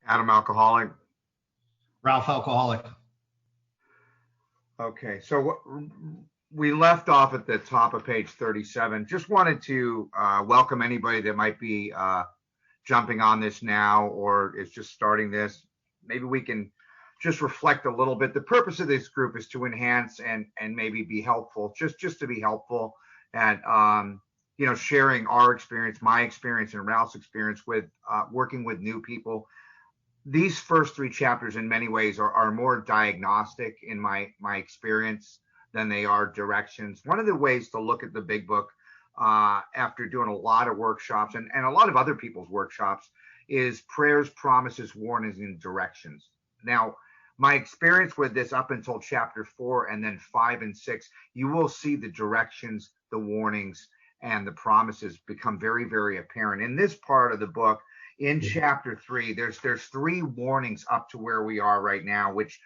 Adam, alcoholic. Ralph, alcoholic. Okay, so we left off at the top of page 37. Just wanted to welcome anybody that might be jumping on this now or is just starting this. Maybe we can just reflect a little bit. The purpose of this group is to enhance and maybe be helpful, just to be helpful, and sharing our experience, my experience, and Ralph's experience with working with new people. These first three chapters in many ways are more diagnostic in my experience than they are directions. One of the ways to look at the big book after doing a lot of workshops and a lot of other people's workshops is prayers, promises, warnings, and directions. Now, my experience with this up until chapter 4 and then 5 and 6, you will see the directions, the warnings, and the promises become very, very apparent. In this part of the book, in chapter 3, there's 3 warnings up to where we are right now, which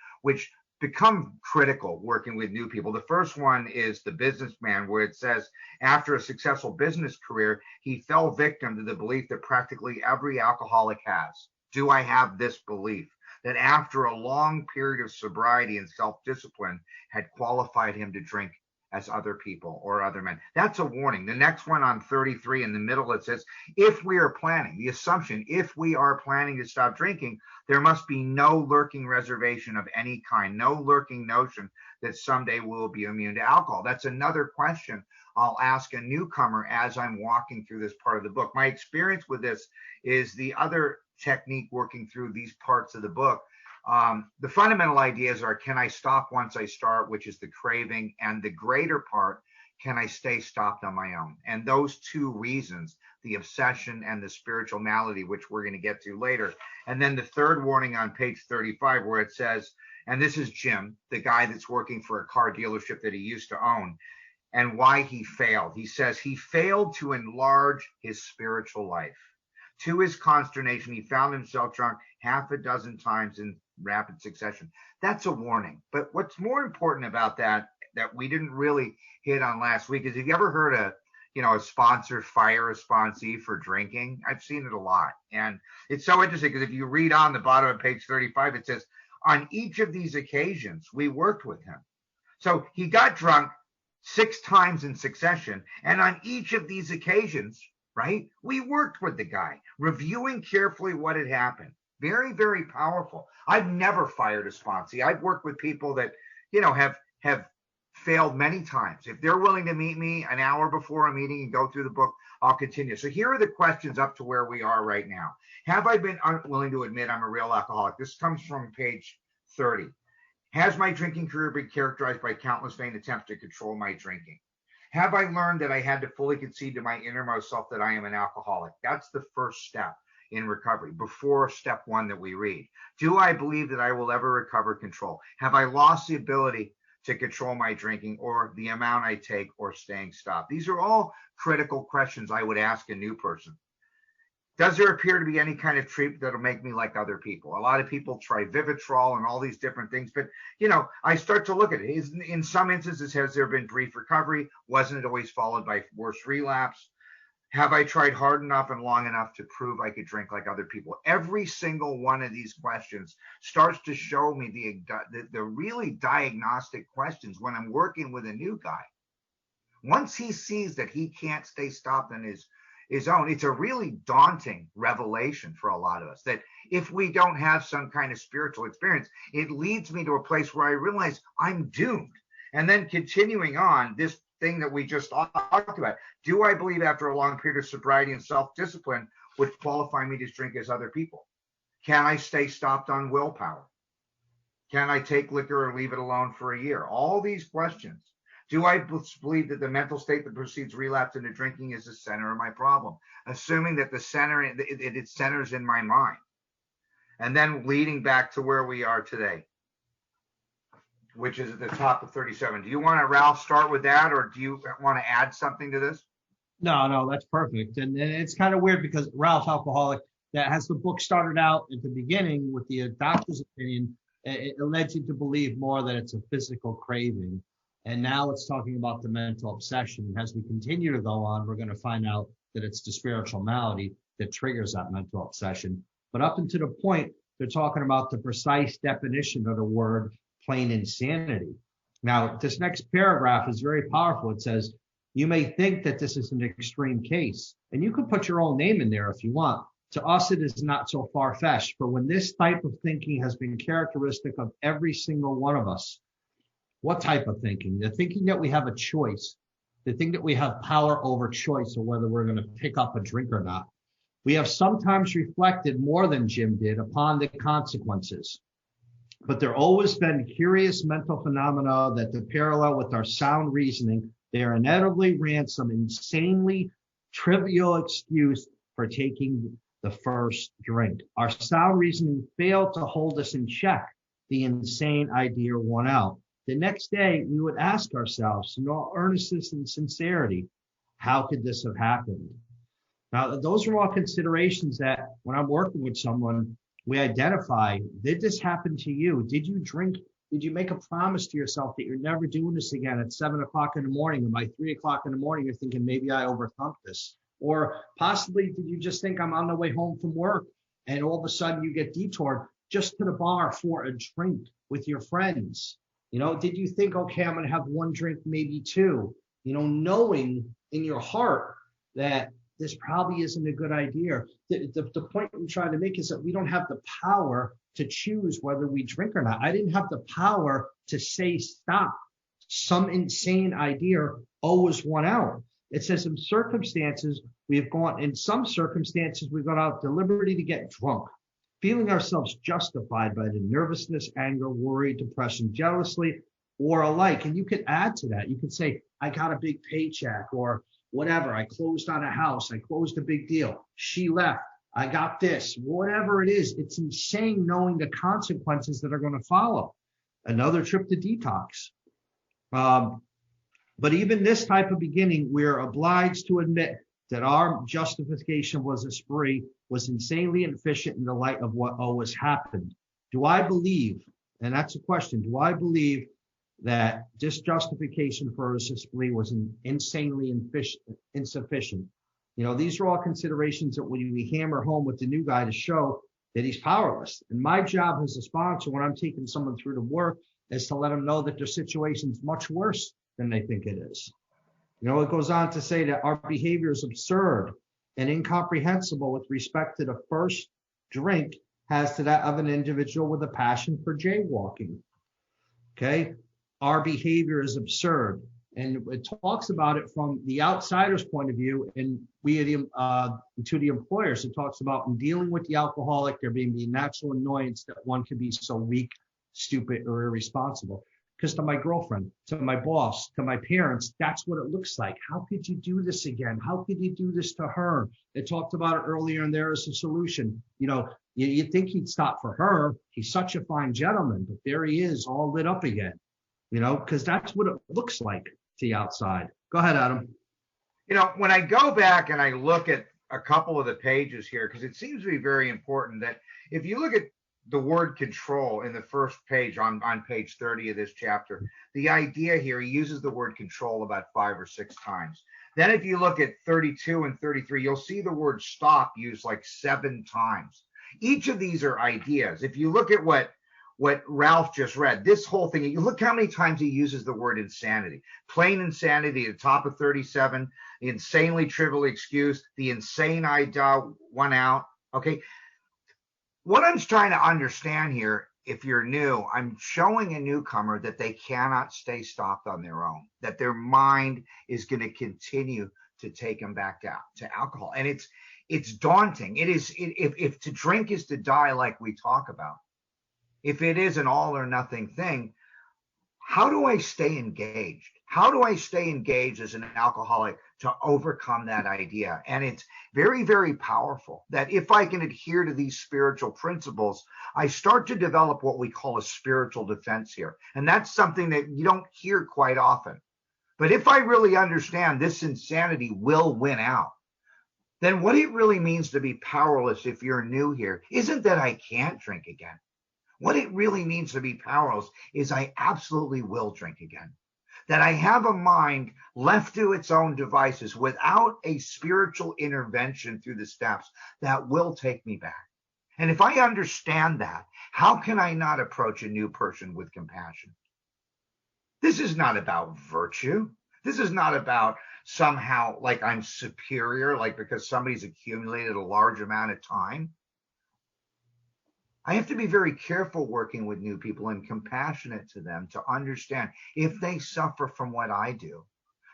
become critical working with new people. The first one is the businessman, where it says, after a successful business career, he fell victim to the belief that practically every alcoholic has. Do I have this belief that after a long period of sobriety and self-discipline had qualified him to drink as other people or other men? That's a warning. The next one on 33 in the middle, it says, if we are planning, the assumption, if we are planning to stop drinking, there must be no lurking reservation of any kind, no lurking notion that someday we'll be immune to alcohol. That's another question I'll ask a newcomer as I'm walking through this part of the book. My experience with this is the other technique working through these parts of the book. The fundamental ideas are, can I stop once I start, which is the craving, and the greater part, can I stay stopped on my own? And those 2 reasons, the obsession and the spiritual malady, which we're going to get to later. And then the third warning on page 35, where it says, and this is Jim, the guy that's working for a car dealership that he used to own, and why he failed. He says he failed to enlarge his spiritual life. To his consternation, he found himself drunk half a dozen times in rapid succession. That's a warning. But what's more important about that we didn't really hit on last week is, have you ever heard a sponsor fire a sponsee for drinking? I've seen it a lot. And it's so interesting because if you read on the bottom of page 35, it says, on each of these occasions, we worked with him. So he got drunk 6 times in succession. And on each of these occasions, right, we worked with the guy, reviewing carefully what had happened. Very, very powerful. I've never fired a sponsee. I've worked with people that, have failed many times. If they're willing to meet me an hour before a meeting and go through the book, I'll continue. So here are the questions up to where we are right now. Have I been unwilling to admit I'm a real alcoholic? This comes from page 30. Has my drinking career been characterized by countless vain attempts to control my drinking? Have I learned that I had to fully concede to my innermost self that I am an alcoholic? That's the first step in recovery, before step 1 that we read. Do I believe that I will ever recover control? Have I lost the ability to control my drinking or the amount I take or staying stopped? These are all critical questions I would ask a new person. Does there appear to be any kind of treatment that'll make me like other people? A lot of people try Vivitrol and all these different things, but I start to look at it. In some instances, has there been brief recovery? Wasn't it always followed by worse relapse? Have I tried hard enough and long enough to prove I could drink like other people? Every single one of these questions starts to show me the really diagnostic questions when I'm working with a new guy. Once he sees that he can't stay stopped on his own, it's a really daunting revelation for a lot of us, that if we don't have some kind of spiritual experience, it leads me to a place where I realize I'm doomed. And then continuing on, this thing that we just talked about, do I believe after a long period of sobriety and self-discipline would qualify me to drink as other people? Can I stay stopped on willpower? Can I take liquor or leave it alone for a year? All these questions. Do I believe that the mental state that precedes relapse into drinking is the center of my problem? Assuming that it centers in my mind. And then leading back to where we are today, which is at the top of 37. Do you want to, Ralph, start with that, or do you want to add something to this? No, that's perfect. And it's kind of weird because Ralph, alcoholic, that has the book started out at the beginning with the doctor's opinion. It led you to believe more that it's a physical craving. And now it's talking about the mental obsession. As we continue to go on, we're going to find out that it's the spiritual malady that triggers that mental obsession. But up until the point they're talking about the precise definition of the word plain insanity. Now, this next paragraph is very powerful. It says, you may think that this is an extreme case, and you can put your own name in there if you want. To us, it is not so far-fetched, for when this type of thinking has been characteristic of every single one of us. What type of thinking? The thinking that we have a choice, the thing that we have power over choice of whether we're going to pick up a drink or not. We have sometimes reflected more than Jim did upon the consequences, but there always been curious mental phenomena that the parallel with our sound reasoning, they are inevitably ran some insanely trivial excuse for taking the first drink. Our sound reasoning failed to hold us in check. The insane idea won out. The next day, we would ask ourselves, in all earnestness and sincerity, how could this have happened? Now, those are all considerations that when I'm working with someone, we identify, did this happen to you? Did you drink? Did you make a promise to yourself that you're never doing this again at 7 o'clock in the morning? And by 3 o'clock in the morning, you're thinking, maybe I overthunk this. Or possibly, did you just think I'm on the way home from work and all of a sudden you get detoured just to the bar for a drink with your friends? You know, did you think, okay, I'm going to have one drink, maybe two, you know, knowing in your heart that this probably isn't a good idea. The point I'm trying to make is that we don't have the power to choose whether we drink or not. I didn't have the power to say stop. Some insane idea always won out. It says in some circumstances we've gone out deliberately to get drunk, feeling ourselves justified by the nervousness, anger, worry, depression, jealousy, or alike. And you could add to that. You could say, I got a big paycheck, or whatever. I closed on a house. I closed a big deal. She left. I got this. Whatever it is, it's insane knowing the consequences that are going to follow. Another trip to detox. But even this type of beginning, we're obliged to admit that our justification was a spree, was insanely inefficient in the light of what always happened. Do I believe, and that's a question, do I believe that this justification for a spree was insanely insufficient? You know, these are all considerations that we hammer home with the new guy to show that he's powerless. And my job as a sponsor, when I'm taking someone through the work, is to let them know that their situation's much worse than they think it is. You know, it goes on to say that our behavior is absurd and incomprehensible with respect to the first drink as to that of an individual with a passion for jaywalking. Okay? Our behavior is absurd. And it talks about it from the outsider's point of view, and to the employers. It talks about in dealing with the alcoholic, there being the natural annoyance that one could be so weak, stupid, or irresponsible. Because to my girlfriend, to my boss, to my parents, that's what it looks like. How could you do this again? How could you do this to her? It talked about it earlier, and there is a solution. You know, you think he'd stop for her. He's such a fine gentleman, but there he is, all lit up again. You know, because that's what it looks like to the outside. Go ahead, Adam. You know, when I go back and I look at a couple of the pages here, because it seems to be very important that if you look at the word control in the first page on page 30 of this chapter, the idea here, he uses the word control about 5 or 6 times. Then if you look at 32 and 33, you'll see the word stop used like 7 times. Each of these are ideas. If you look at what Ralph just read, this whole thing, you look how many times he uses the word insanity. Plain insanity at the top of 37, the insanely trivial excuse, the insane idea won out. Okay. What I'm trying to understand here, if you're new, I'm showing a newcomer that they cannot stay stopped on their own, that their mind is going to continue to take them back to alcohol. And it's daunting. It is, if to drink is to die, like we talk about, if it is an all or nothing thing, how do I stay engaged? How do I stay engaged as an alcoholic to overcome that idea? And it's very, very powerful that if I can adhere to these spiritual principles, I start to develop what we call a spiritual defense here. And that's something that you don't hear quite often. But if I really understand this insanity will win out, then what it really means to be powerless if you're new here isn't that I can't drink again. What it really means to be powerless is I absolutely will drink again. That I have a mind left to its own devices without a spiritual intervention through the steps that will take me back. And if I understand that, how can I not approach a new person with compassion? This is not about virtue. This is not about somehow like I'm superior, like because somebody's accumulated a large amount of time. I have to be very careful working with new people and compassionate to them to understand if they suffer from what I do,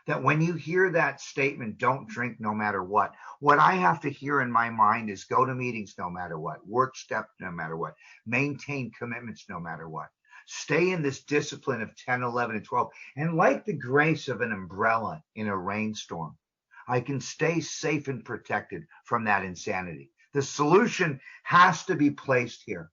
that when you hear that statement, don't drink no matter what I have to hear in my mind is go to meetings no matter what, work steps no matter what, maintain commitments no matter what. Stay in this discipline of 10, 11, and 12. And like the grace of an umbrella in a rainstorm, I can stay safe and protected from that insanity. The solution has to be placed here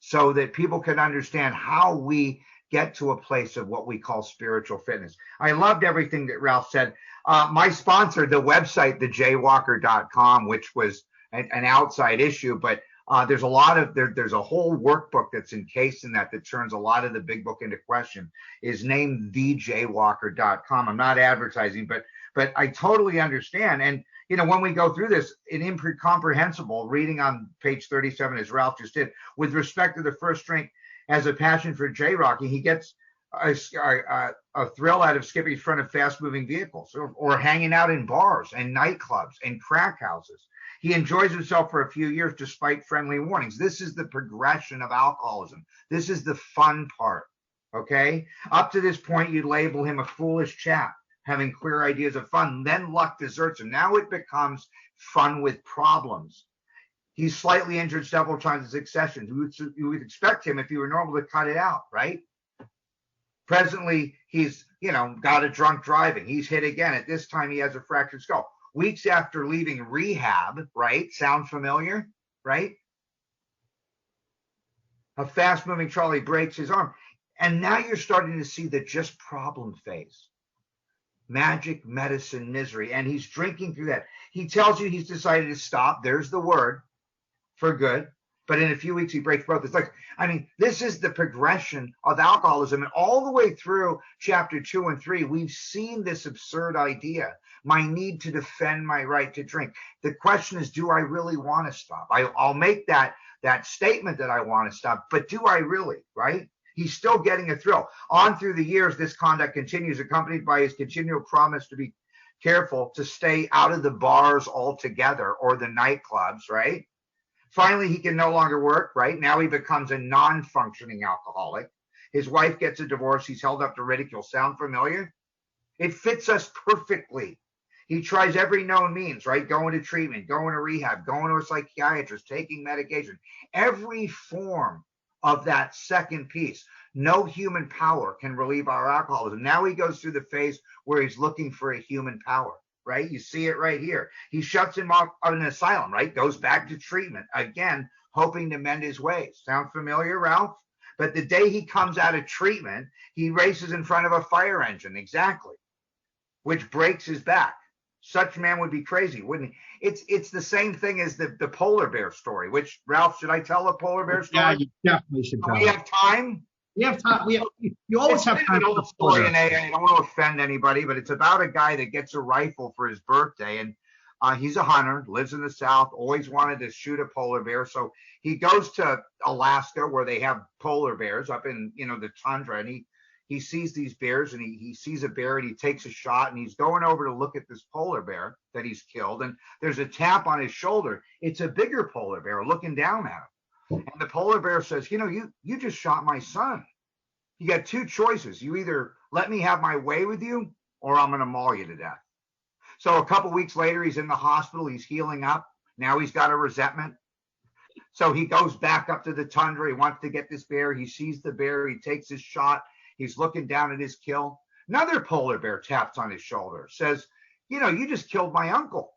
so that people can understand how we get to a place of what we call spiritual fitness. I loved everything that Ralph said. My sponsor, the website, thejaywalker.com, which was an outside issue, but there's a whole workbook that's encased in that turns a lot of the big book into question, is named thejaywalker.com. I'm not advertising, but I totally understand. And, when we go through this, an incomprehensible reading on page 37, as Ralph just did, with respect to the first drink as a passion for jaywalking, he gets a thrill out of skipping in front of fast-moving vehicles or hanging out in bars and nightclubs and crack houses. He enjoys himself for a few years despite friendly warnings. This is the progression of alcoholism. This is the fun part, okay? Up to this point, you'd label him a foolish chap, having queer ideas of fun. Then luck deserts him. Now it becomes fun with problems. He's slightly injured several times in succession. You would expect him, if he were normal, to cut it out, right? Presently, he's, got a drunk driving. He's hit again. At this time, he has a fractured skull. Weeks after leaving rehab, right? Sound familiar, right? A fast-moving trolley breaks his arm. And now you're starting to see the just problem phase. Magic, medicine, misery. And he's drinking through that. He tells you he's decided to stop. There's the word, for good. But in a few weeks, he breaks both his legs. This is the progression of alcoholism. And all the way through chapter 2 and 3, we've seen this absurd idea, my need to defend my right to drink. The question is, do I really want to stop? I'll make that statement that I want to stop, but do I really, right? He's still getting a thrill. On through the years, this conduct continues, accompanied by his continual promise to be careful to stay out of the bars altogether or the nightclubs, right? Finally, he can no longer work, right? Now he becomes a non-functioning alcoholic. His wife gets a divorce. He's held up to ridicule. Sound familiar? It fits us perfectly. He tries every known means, right? Going to treatment, going to rehab, going to a psychiatrist, taking medication. Every form of that second piece. No human power can relieve our alcoholism. Now he goes through the phase where he's looking for a human power. Right? You see it right here. He shuts him off of an asylum, right? Goes back to treatment, again, hoping to mend his ways. Sound familiar, Ralph? But the day he comes out of treatment, he races in front of a fire engine, exactly, which breaks his back. Such man would be crazy, wouldn't he? It's the same thing as the polar bear story, which, Ralph, should I tell a polar bear story? Yeah, you definitely should tell. Do we have time? We have time. You always have time. An old story in AA. I don't want to offend anybody, but it's about a guy that gets a rifle for his birthday, and he's a hunter, lives in the South, always wanted to shoot a polar bear. So he goes to Alaska, where they have polar bears up in the tundra, and he sees these bears, and he sees a bear, and he takes a shot, and he's going over to look at this polar bear that he's killed, and there's a tap on his shoulder. It's a bigger polar bear looking down at him. And the polar bear says, you just shot my son. You got two choices. You either let me have my way with you, or I'm going to maul you to death. So a couple weeks later, he's in the hospital. He's healing up. Now he's got a resentment. So he goes back up to the tundra. He wants to get this bear. He sees the bear. He takes his shot. He's looking down at his kill. Another polar bear taps on his shoulder, says, you just killed my uncle.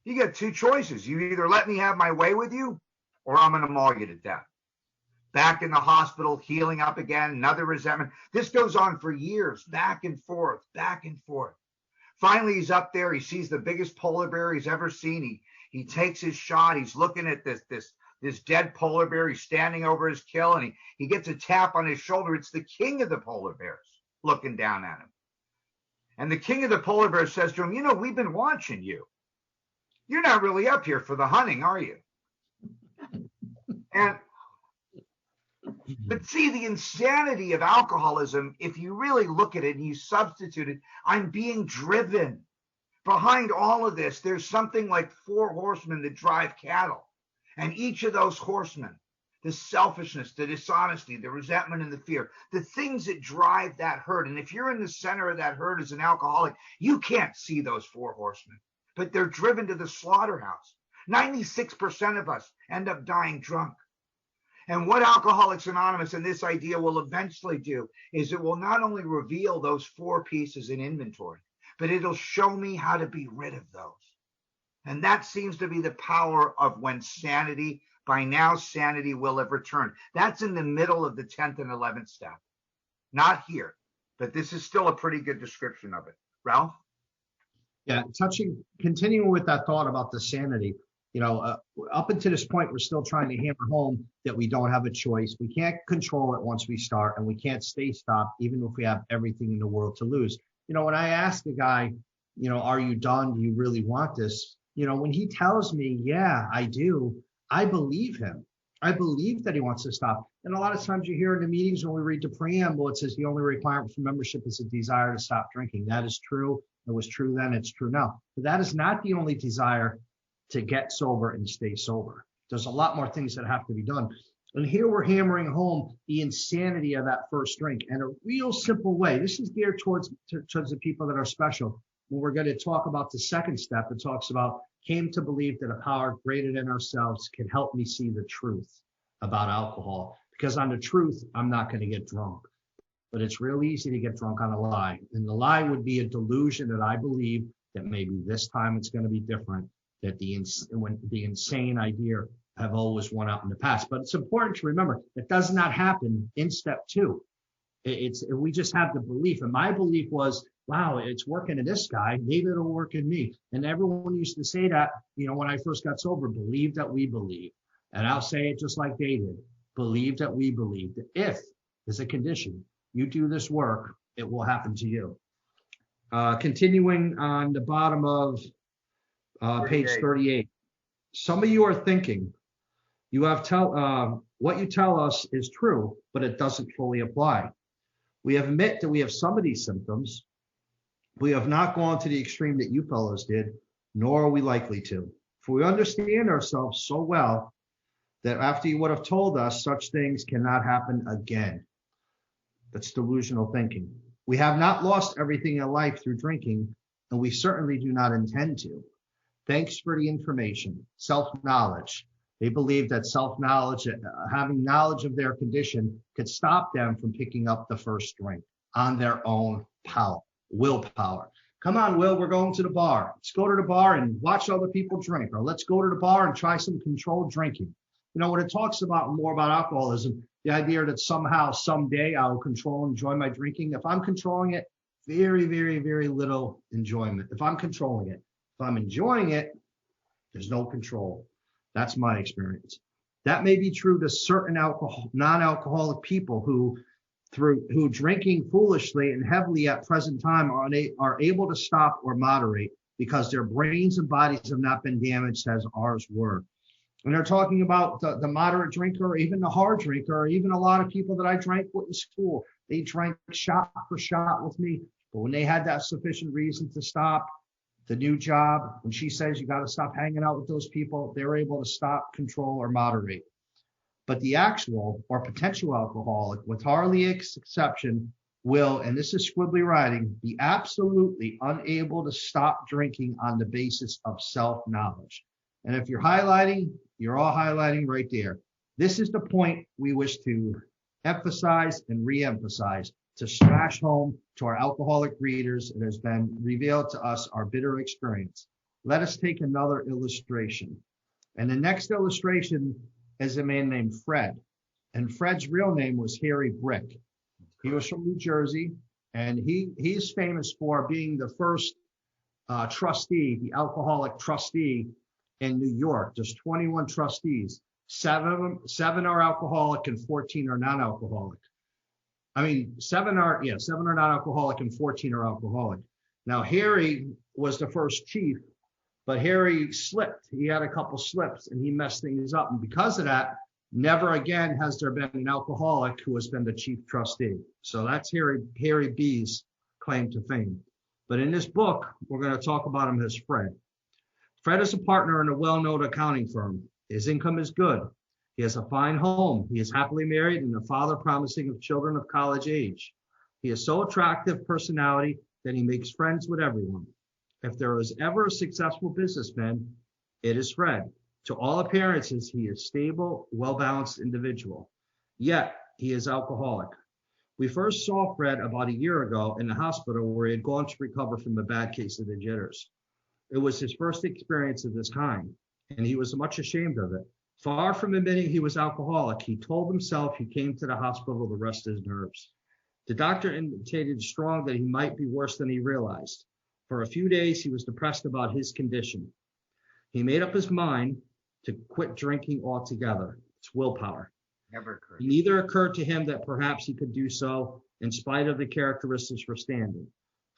You got two choices. You either let me have my way with you, or I'm going to maul you to death. Back in the hospital, healing up again, another resentment. This goes on for years, back and forth, back and forth. Finally, he's up there. He sees the biggest polar bear he's ever seen. He takes his shot. He's looking at this dead polar bear. He's standing over his kill, and he gets a tap on his shoulder. It's the king of the polar bears looking down at him. And the king of the polar bears says to him, we've been watching you. You're not really up here for the hunting, are you? And but see, the insanity of alcoholism, if you really look at it and you substitute it, I'm being driven. Behind all of this, there's something like 4 horsemen that drive cattle. And each of those horsemen, the selfishness, the dishonesty, the resentment, and the fear, the things that drive that herd. And if you're in the center of that herd as an alcoholic, you can't see those 4 horsemen, but they're driven to the slaughterhouse. 96% of us end up dying drunk. And what Alcoholics Anonymous and this idea will eventually do is it will not only reveal those 4 pieces in inventory, but it'll show me how to be rid of those. And that seems to be the power of when sanity, by now sanity will have returned. That's in the middle of the 10th and 11th step. Not here, but this is still a pretty good description of it. Ralph? Yeah, continuing with that thought about the sanity, up until this point, we're still trying to hammer home that we don't have a choice. We can't control it once we start, and we can't stay stopped, even if we have everything in the world to lose. When I ask a guy, are you done? Do you really want this? When he tells me, yeah, I do, I believe him. I believe that he wants to stop. And a lot of times you hear in the meetings when we read the preamble, it says the only requirement for membership is a desire to stop drinking. That is true. It was true then, it's true now. But that is not the only desire to get sober and stay sober. There's a lot more things that have to be done. And here we're hammering home the insanity of that first drink in a real simple way. This is geared towards the people that are special. When we're going to talk about the second step, it talks about came to believe that a power greater than ourselves can help me see the truth about alcohol. Because on the truth, I'm not going to get drunk. But it's real easy to get drunk on a lie. And the lie would be a delusion that I believe that maybe this time it's going to be different, that the insane idea have always won out in the past. But it's important to remember that does not happen in step 2. We just have the belief. And my belief was, wow, it's working in this guy, maybe it'll work in me. And everyone used to say that, when I first got sober, believe that we believe. And I'll say it just like they did. Believe that we believe. That if is a condition, you do this work, it will happen to you. Continuing on the bottom of page 38. Some of you are thinking, what you tell us is true, but it doesn't fully apply. We admit that we have some of these symptoms. We have not gone to the extreme that you fellows did, nor are we likely to. For we understand ourselves so well that after you would have told us such things cannot happen again. That's delusional thinking. We have not lost everything in life through drinking, and we certainly do not intend to. Thanks for the information. Self-knowledge. They believe that self-knowledge, having knowledge of their condition, could stop them from picking up the first drink on their own power, willpower. Come on, Will, we're going to the bar. Let's go to the bar and watch other people drink, or let's go to the bar and try some controlled drinking. When it talks about more about alcoholism, the idea that somehow, someday I'll control and enjoy my drinking. If I'm controlling it, very, very, very little enjoyment. If I'm controlling it, if I'm enjoying it, there's no control. That's my experience. That may be true to certain non-alcoholic people who drinking foolishly and heavily at present time are able to stop or moderate because their brains and bodies have not been damaged as ours were. And they're talking about the moderate drinker, or even the hard drinker, or even a lot of people that I drank with in school. They drank shot for shot with me. But when they had that sufficient reason to stop, the new job, when she says you got to stop hanging out with those people, they're able to stop, control, or moderate. But the actual or potential alcoholic, with hardly exception, will, and this is squibbly writing, be absolutely unable to stop drinking on the basis of self-knowledge. And if you're highlighting, you're all highlighting right there. This is the point we wish to emphasize and re-emphasize, to smash home to our alcoholic readers. It has been revealed to us our bitter experience. Let us take another illustration. And the next illustration is a man named Fred. And Fred's real name was Harry Brick. He was from New Jersey, and he's famous for being the first trustee, the alcoholic trustee in New York. There's 21 trustees. Seven are alcoholic and 14 are non-alcoholic. Seven are non-alcoholic and 14 are alcoholic. Now, Harry was the first chief, but Harry slipped. He had a couple slips and he messed things up. And because of that, Never again has there been an alcoholic who has been the chief trustee. So that's Harry B's claim to fame. But in this book, we're going to talk about him as Fred. Fred is a partner in a well-known accounting firm. His income is good. He has a fine home. He is happily married and a father promising of children of college age. He has so attractive personality that he makes friends with everyone. If there was ever a successful businessman, it is Fred. To all appearances, he is stable, well-balanced individual. Yet, he is alcoholic. We first saw Fred about a year ago in the hospital where he had gone to recover from a bad case of the jitters. It was his first experience of this kind, and he was much ashamed of it. Far from admitting he was alcoholic, he told himself he came to the hospital to rest his nerves. The doctor indicated strong that he might be worse than he realized. For a few days, he was depressed about his condition. He made up his mind to quit drinking altogether. It's willpower. Never occurred. It neither occurred to him that perhaps he could do so in spite of the characteristics for standing.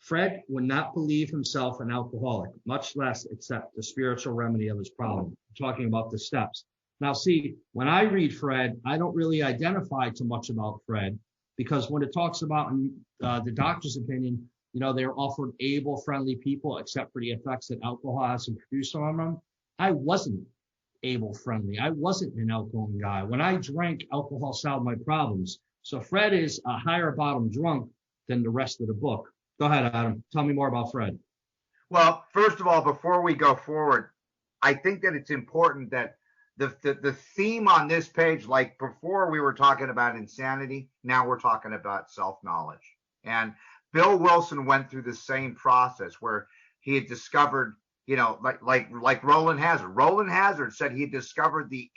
Fred would not believe himself an alcoholic, much less accept the spiritual remedy of his problem. I'm talking about the steps. Now, see, when I read Fred, I don't really identify too much about Fred because when it talks about the doctor's opinion, they're offered able, friendly people, except for the effects that alcohol has produced on them. I wasn't able, friendly. I wasn't an alcohol guy. When I drank, alcohol solved my problems. So Fred is a higher bottom drunk than the rest of the book. Go ahead, Adam. Tell me more about Fred. Well, first of all, before we go forward, I think that it's important that the theme on this page, like before we were talking about insanity, now we're talking about self-knowledge. And Bill Wilson went through the same process where he had discovered, like Roland Hazard. Roland Hazard said he had discovered the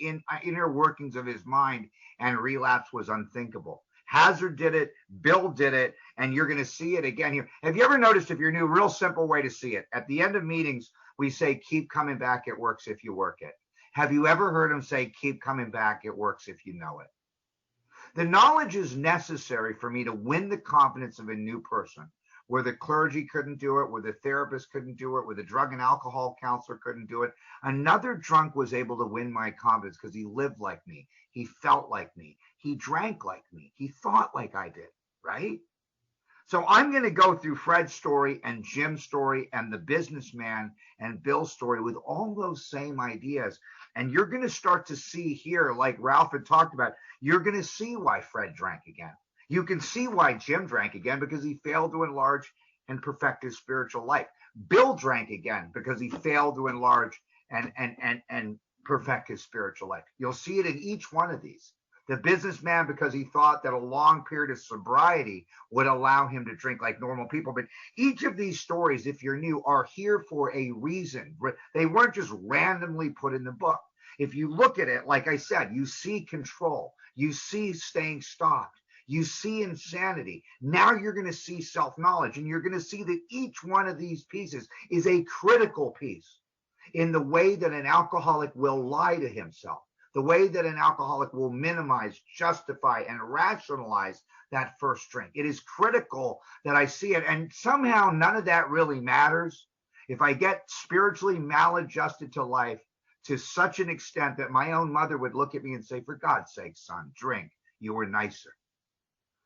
inner workings of his mind and relapse was unthinkable. Hazard did it, Bill did it, and you're going to see it again here. Have you ever noticed, if you're new, real simple way to see it? At the end of meetings, we say, keep coming back, it works if you work it. Have you ever heard him say, keep coming back, it works if you know it? The knowledge is necessary for me to win the confidence of a new person, where the clergy couldn't do it, where the therapist couldn't do it, where the drug and alcohol counselor couldn't do it. Another drunk was able to win my confidence because he lived like me. He felt like me. He drank like me. He thought like I did, right? So I'm going to go through Fred's story and Jim's story and the businessman and Bill's story with all those same ideas. And you're going to start to see here, like Ralph had talked about, you're going to see why Fred drank again. You can see why Jim drank again because he failed to enlarge and perfect his spiritual life. Bill drank again because he failed to enlarge and perfect his spiritual life. You'll see it in each one of these. The businessman, because he thought that a long period of sobriety would allow him to drink like normal people. But each of these stories, if you're new, are here for a reason. They weren't just randomly put in the book. If you look at it, like I said, you see control. You see staying stopped. You see insanity. Now you're going to see self-knowledge, and you're going to see that each one of these pieces is a critical piece in the way that an alcoholic will lie to himself, the way that an alcoholic will minimize, justify, and rationalize that first drink. It is critical that I see it, and somehow none of that really matters if I get spiritually maladjusted to life to such an extent that my own mother would look at me and say, for God's sake, son, drink. You were nicer.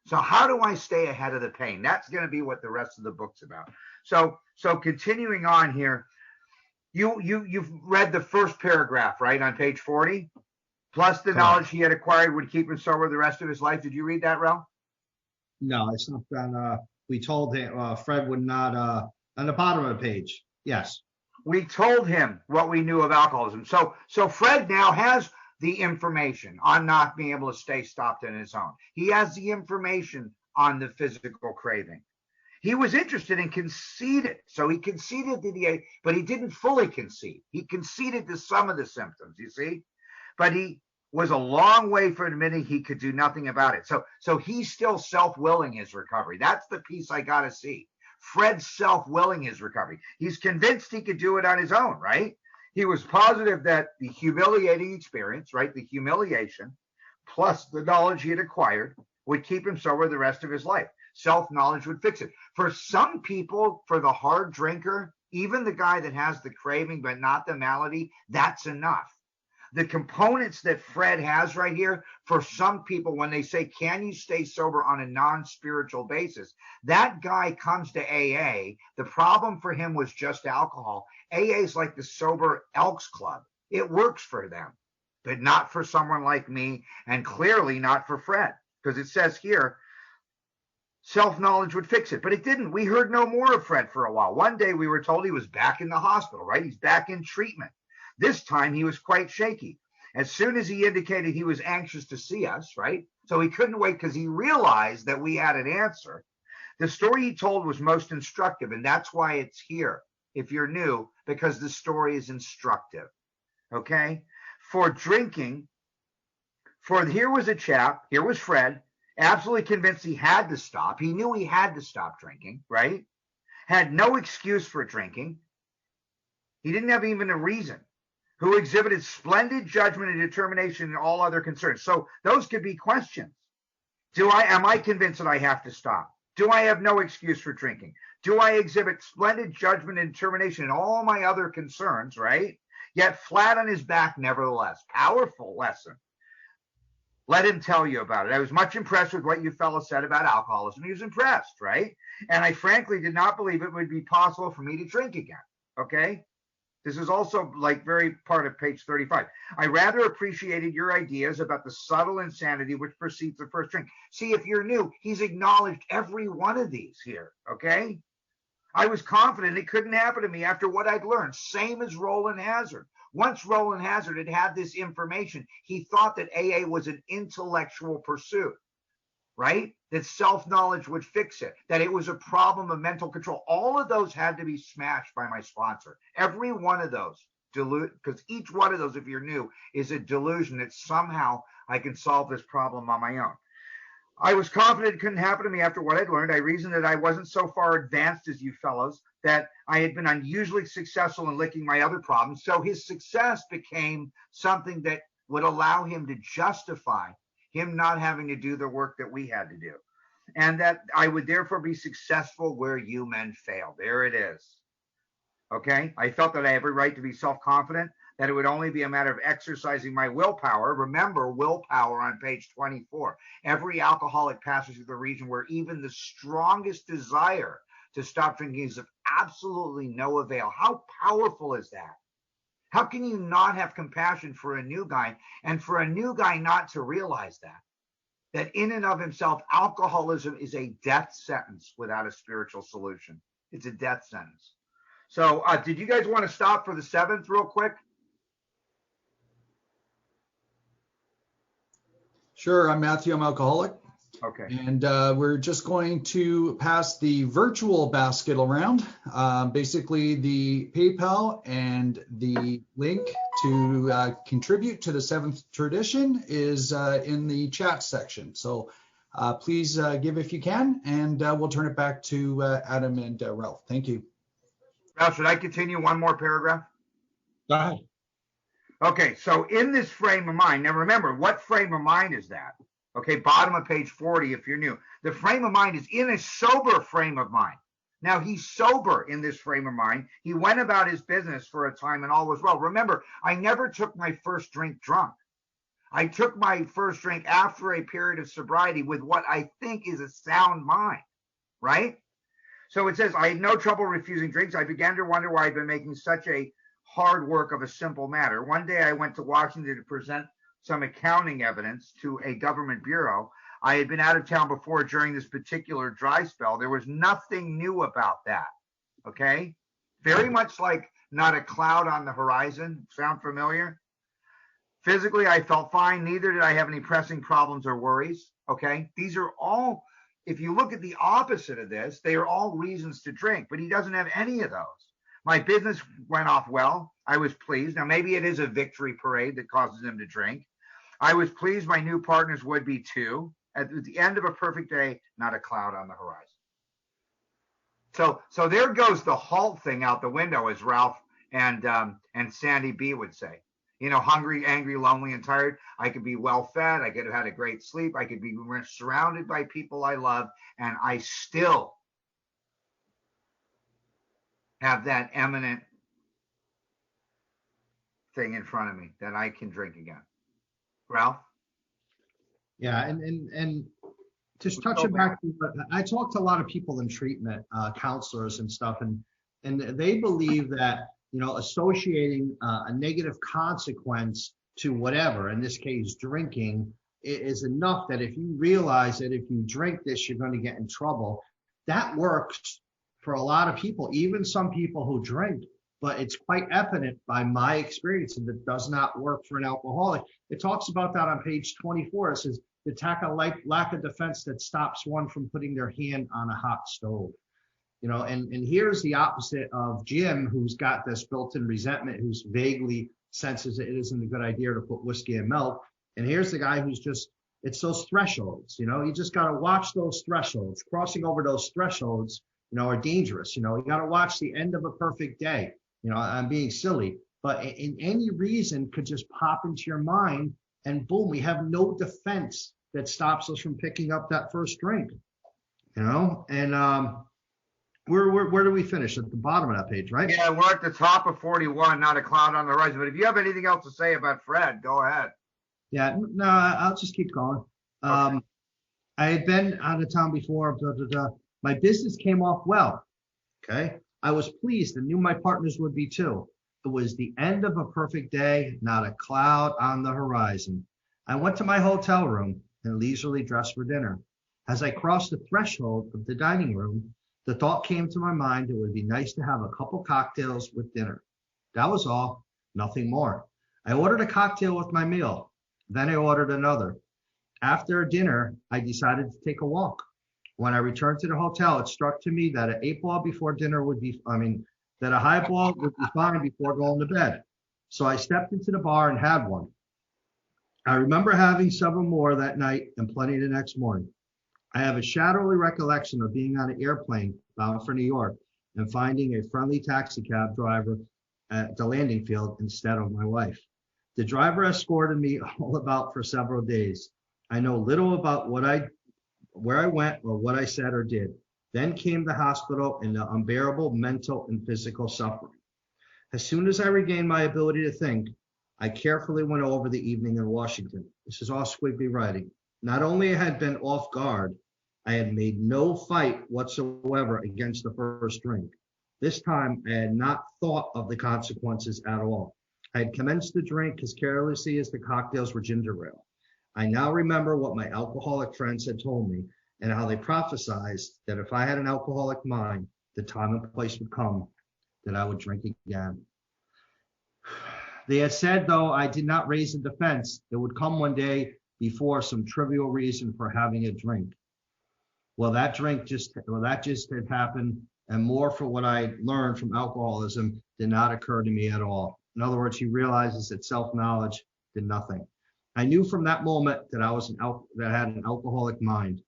So how do I stay ahead of the pain? That's going to be what the rest of the book's about. So continuing on here, you've read the first paragraph, right, on page 40? Plus the knowledge he had acquired would keep him sober the rest of his life. Did you read that, Ralph? No, it's not done. We told him Fred would not, on the bottom of the page. Yes. We told him what we knew of alcoholism. So Fred now has the information on not being able to stay stopped on his own. He has the information on the physical craving. He was interested and conceded. So he conceded but he didn't fully concede. He conceded to some of the symptoms, you see? But he was a long way from admitting he could do nothing about it. So he's still self-willing his recovery. That's the piece I got to see. Fred's self-willing his recovery. He's convinced he could do it on his own, right? He was positive that the humiliating experience, right, the humiliation, plus the knowledge he had acquired would keep him sober the rest of his life. Self-knowledge would fix it. For some people, for the hard drinker, even the guy that has the craving but not the malady, that's enough. the components that Fred has right here, for some people, when they say, can you stay sober on a non-spiritual basis? That guy comes to AA. The problem for him was just alcohol. AA is like the Sober Elks Club. It works for them, but not for someone like me, and clearly not for Fred, because it says here, self-knowledge would fix it, but it didn't. We heard no more of Fred for a while. One day we were told he was back in the hospital, right? He's back in treatment. This time he was quite shaky. As soon as he indicated he was anxious to see us, right? So he couldn't wait because he realized that we had an answer. The story he told was most instructive, and that's why it's here, if you're new, because the story is instructive, okay? For drinking, here was a chap, here was Fred, absolutely convinced he had to stop. He knew he had to stop drinking, right? Had no excuse for drinking. He didn't have even a reason. Who exhibited splendid judgment and determination in all other concerns. So those could be questions. Am I convinced that I have to stop? Do I have no excuse for drinking? Do I exhibit splendid judgment and determination in all my other concerns, right? Yet flat on his back, nevertheless. Powerful lesson. Let him tell you about it. I was much impressed with what you fellows said about alcoholism. He was impressed, right? And I frankly did not believe it would be possible for me to drink again, okay? This is also like very part of page 35. I rather appreciated your ideas about the subtle insanity which precedes the first drink. See, if you're new, he's acknowledged every one of these here, okay? I was confident it couldn't happen to me after what I'd learned. Same as Roland Hazard. Once Roland Hazard had this information, he thought that AA was an intellectual pursuit, right? That self-knowledge would fix it, that it was a problem of mental control. All of those had to be smashed by my sponsor. Every one of those, because each one of those, if you're new, is a delusion that somehow I can solve this problem on my own. I was confident it couldn't happen to me after what I'd learned. I reasoned that I wasn't so far advanced as you fellows, that I had been unusually successful in licking my other problems. So his success became something that would allow him to justify him not having to do the work that we had to do. And that I would therefore be successful where you men failed. There it is. Okay? I felt that I had every right to be self-confident, that it would only be a matter of exercising my willpower. Remember, willpower on page 24. Every alcoholic passes through the region where even the strongest desire to stop drinking is of absolutely no avail. How powerful is that? How can you not have compassion for a new guy, and for a new guy not to realize that in and of himself, alcoholism is a death sentence without a spiritual solution. It's a death sentence. So did you guys want to stop for the 7th real quick? Sure, I'm Matthew, I'm alcoholic. Okay. And we're just going to pass the virtual basket around. Basically, the PayPal and the link to contribute to the 7th tradition is in the chat section. So please give if you can, and we'll turn it back to Adam and Ralph. Thank you. Ralph, should I continue one more paragraph? Go ahead. Okay, so in this frame of mind, now remember, what frame of mind is that? Okay, bottom of page 40 if you're new. The frame of mind is in a sober frame of mind. Now, he's sober in this frame of mind. He went about his business for a time and all was well. Remember, I never took my first drink drunk. I took my first drink after a period of sobriety with what I think is a sound mind, right? So it says, I had no trouble refusing drinks. I began to wonder why I'd been making such a hard work of a simple matter. One day I went to Washington to present some accounting evidence to a government bureau. I had been out of town before during this particular dry spell. There was nothing new about that, okay? Very much like not a cloud on the horizon. Sound familiar? Physically, I felt fine. Neither did I have any pressing problems or worries, okay? These are all, if you look at the opposite of this, they are all reasons to drink, but he doesn't have any of those. My business went off well. I was pleased. Now, maybe it is a victory parade that causes him to drink. I was pleased my new partners would be too. At the end of a perfect day, not a cloud on the horizon. So there goes the halt thing out the window, as Ralph and Sandy B would say. You know, hungry, angry, lonely, and tired. I could be well fed. I could have had a great sleep. I could be surrounded by people I love, and I still have that eminent thing in front of me that I can drink again. Ralph? Yeah, and just touching back to what I talk to a lot of people in treatment, counselors and stuff, and they believe that, associating a negative consequence to whatever, in this case, drinking, is enough. That if you realize that if you drink this, you're going to get in trouble. That works for a lot of people, even some people who drink, but it's quite evident by my experience that it does not work for an alcoholic. It talks about that on page 24. It says, to attack a lack of defense that stops one from putting their hand on a hot stove. And here's the opposite of Jim, who's got this built-in resentment, who's vaguely senses that it isn't a good idea to put whiskey in milk. And here's the guy who's just, it's those thresholds, you just got to watch those thresholds. Crossing over those thresholds, are dangerous. You got to watch the end of a perfect day. I'm being silly, but in any reason could just pop into your mind, and boom, we have no defense that stops us from picking up that first drink, and where do we finish? At the bottom of that page, right? Yeah, we're at the top of 41, not a cloud on the horizon. But if you have anything else to say about Fred, go ahead. Yeah, no, I'll just keep going. Okay. I had been out of town before. Blah, blah, blah. My business came off well. Okay. I was pleased and knew my partners would be too. It was the end of a perfect day, not a cloud on the horizon. I went to my hotel room and leisurely dressed for dinner. As I crossed the threshold of the dining room, the thought came to my mind it would be nice to have a couple cocktails with dinner. That was all, nothing more. I ordered a cocktail with my meal. Then I ordered another. After dinner, I decided to take a walk. When I returned to the hotel, it struck to me that an 8-ball before dinner that a highball would be fine before going to bed. So I stepped into the bar and had one. I remember having several more that night and plenty the next morning. I have a shadowy recollection of being on an airplane bound for New York and finding a friendly taxi cab driver at the landing field instead of my wife. The driver escorted me all about for several days. I know little about where I went or what I said or did. Then came the hospital and the unbearable mental and physical suffering. As soon as I regained my ability to think, I carefully went over the evening in Washington. This is all squiggly writing. Not only had been off guard, I had made no fight whatsoever against the first drink. This time, I had not thought of the consequences at all. I had commenced the drink as carelessly as the cocktails were ginger ale. I now remember what my alcoholic friends had told me and how they prophesied that if I had an alcoholic mind, the time and place would come that I would drink again. They had said, though I did not raise a defense, it would come one day before some trivial reason for having a drink. Well, that just had happened, and more for what I learned from alcoholism did not occur to me at all. In other words, he realizes that self-knowledge did nothing. I knew from that moment that I had an alcoholic mind.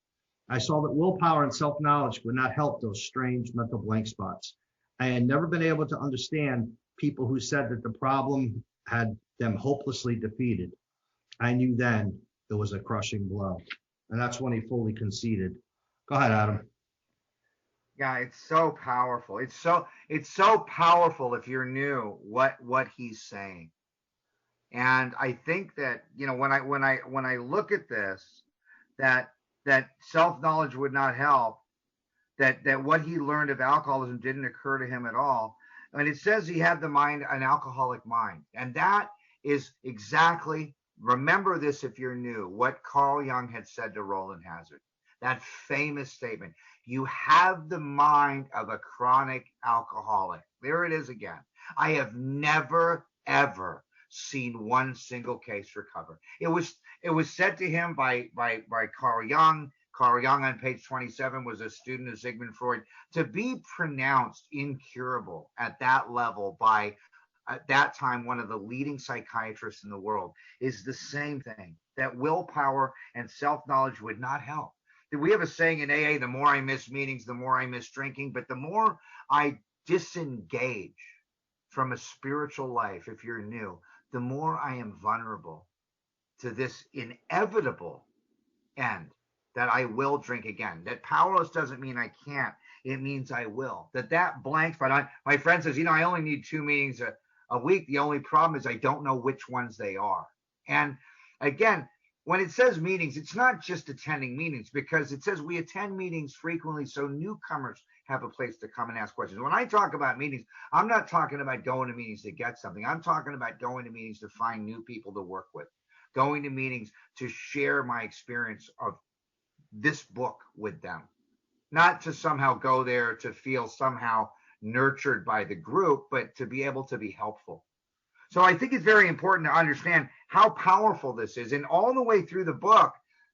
I saw that willpower and self-knowledge would not help those strange mental blank spots. I had never been able to understand people who said that the problem had them hopelessly defeated. I knew then it was a crushing blow. And that's when he fully conceded. Go ahead, Adam. Yeah, it's so powerful. It's so powerful if you're new what he's saying. And I think that, when I look at this, that self-knowledge would not help, that what he learned of alcoholism didn't occur to him at all. And it says he had an alcoholic mind. And that is exactly, remember this if you're new, what Carl Jung had said to Roland Hazard. That famous statement, you have the mind of a chronic alcoholic. There it is again. I have never, ever seen one single case recover. It was said to him by Carl Jung. Carl Jung on page 27 was a student of Sigmund Freud. To be pronounced incurable at that level by, at that time, one of the leading psychiatrists in the world is the same thing, that willpower and self-knowledge would not help. We have a saying in AA, the more I miss meetings, the more I miss drinking, but the more I disengage from a spiritual life, if you're new, the more I am vulnerable to this inevitable end, that I will drink again. That powerless doesn't mean I can't. It means I will. That blank spot. My friend says, I only need 2 meetings a week. The only problem is I don't know which ones they are. And again, when it says meetings, it's not just attending meetings, because it says we attend meetings frequently so newcomers have a place to come and ask questions. When I talk about meetings, I'm not talking about going to meetings to get something. I'm talking about going to meetings to find new people to work with, going to meetings to share my experience of this book with them, not to somehow go there to feel somehow nurtured by the group, but to be able to be helpful. So I think it's very important to understand how powerful this is. And all the way through the book,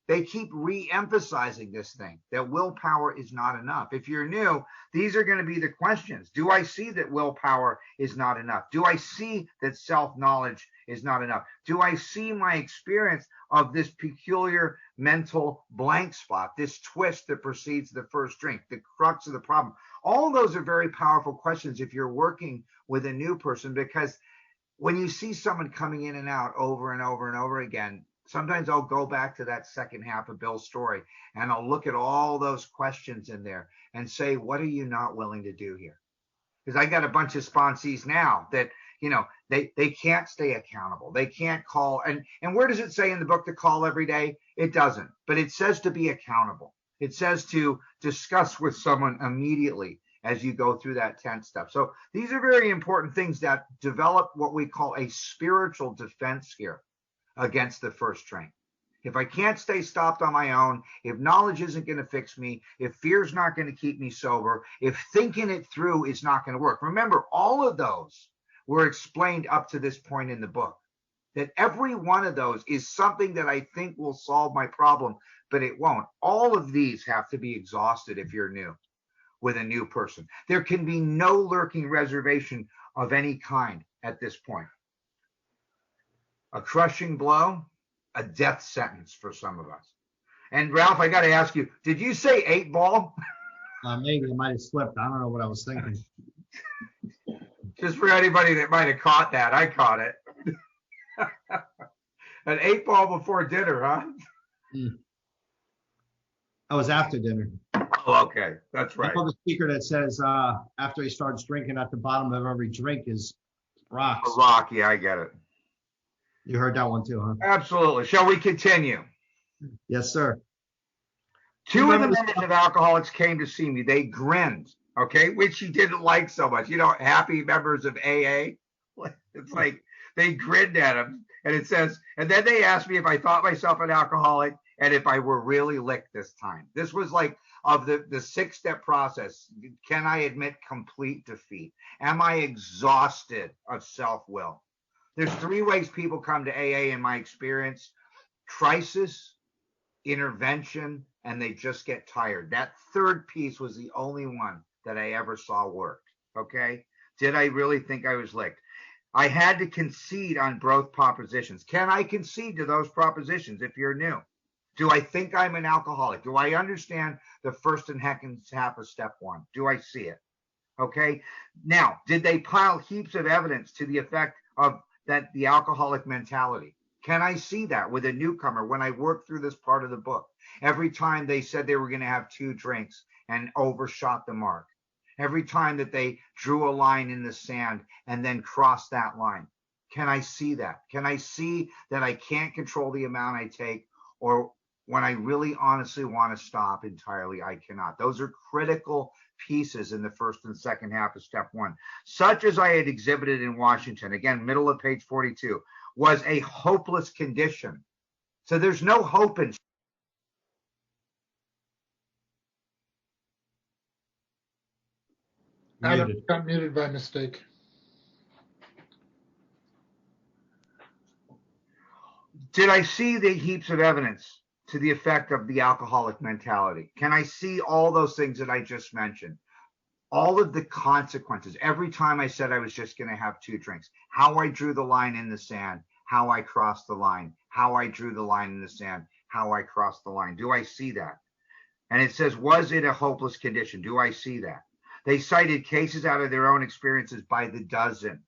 they keep re-emphasizing this thing, that willpower is not enough. If you're new, these are going to be the questions. Do I see that willpower is not enough? Do I see that self-knowledge is not enough? Do I see my experience of this peculiar mental blank spot, this twist that precedes the first drink, the crux of the problem? All those are very powerful questions if you're working with a new person, because when you see someone coming in and out over and over and over again, sometimes I'll go back to that second half of Bill's story and I'll look at all those questions in there and say, what are you not willing to do here? Because I got a bunch of sponsees now that, they can't stay accountable. They can't call. And where does it say in the book to call every day? It doesn't, but it says to be accountable. It says to discuss with someone immediately as you go through that 10 step. So these are very important things that develop what we call a spiritual defense here against the first drink. If I can't stay stopped on my own, if knowledge isn't going to fix me, if fear's not going to keep me sober, if thinking it through is not going to work. Remember, all of those were explained up to this point in the book, that every one of those is something that I think will solve my problem, but it won't. All of these have to be exhausted if you're new with a new person. There can be no lurking reservation of any kind at this point. A crushing blow, a death sentence for some of us. And Ralph, I got to ask you, did you say 8-ball? Maybe I might have slipped. I don't know what I was thinking. Just for anybody that might have caught that, I caught it. An 8-ball before dinner, huh? I was after dinner. Oh, okay. That's right. I know the speaker that says after he starts drinking, at the bottom of every drink is rocks. A rock, yeah, I get it. You heard that one too, huh? Absolutely. Shall we continue? Yes, sir. Two of the members of Alcoholics came to see me. They grinned, okay, which he didn't like so much. Happy members of AA. It's like they grinned at him. And it says, and then they asked me if I thought myself an alcoholic and if I were really licked this time. This was like of the 6-step process. Can I admit complete defeat? Am I exhausted of self-will? There's 3 ways people come to AA in my experience: crisis, intervention, and they just get tired. That third piece was the only one that I ever saw worked. Okay. Did I really think I was licked? I had to concede on both propositions. Can I concede to those propositions if you're new? Do I think I'm an alcoholic? Do I understand the first and second half of step 1? Do I see it? Okay. Now, did they pile heaps of evidence to the effect of the alcoholic mentality? Can I see that with a newcomer when I work through this part of the book? Every time they said they were going to have 2 drinks and overshot the mark. Every time that they drew a line in the sand and then crossed that line. Can I see that? Can I see that I can't control the amount I take, or when I really honestly want to stop entirely, I cannot? Those are critical pieces in the first and second half of step 1. Such as I had exhibited in Washington, again, middle of page 42, was a hopeless condition. So there's no hope in. Adam got muted by mistake. Did I see the heaps of evidence to the effect of the alcoholic mentality? Can I see all those things that I just mentioned? All of the consequences. Every time I said I was just going to have 2 drinks, how I drew the line in the sand, how I crossed the line, how I drew the line in the sand, how I crossed the line. Do I see that? And it says, was it a hopeless condition? Do I see that? They cited cases out of their own experiences by the dozen.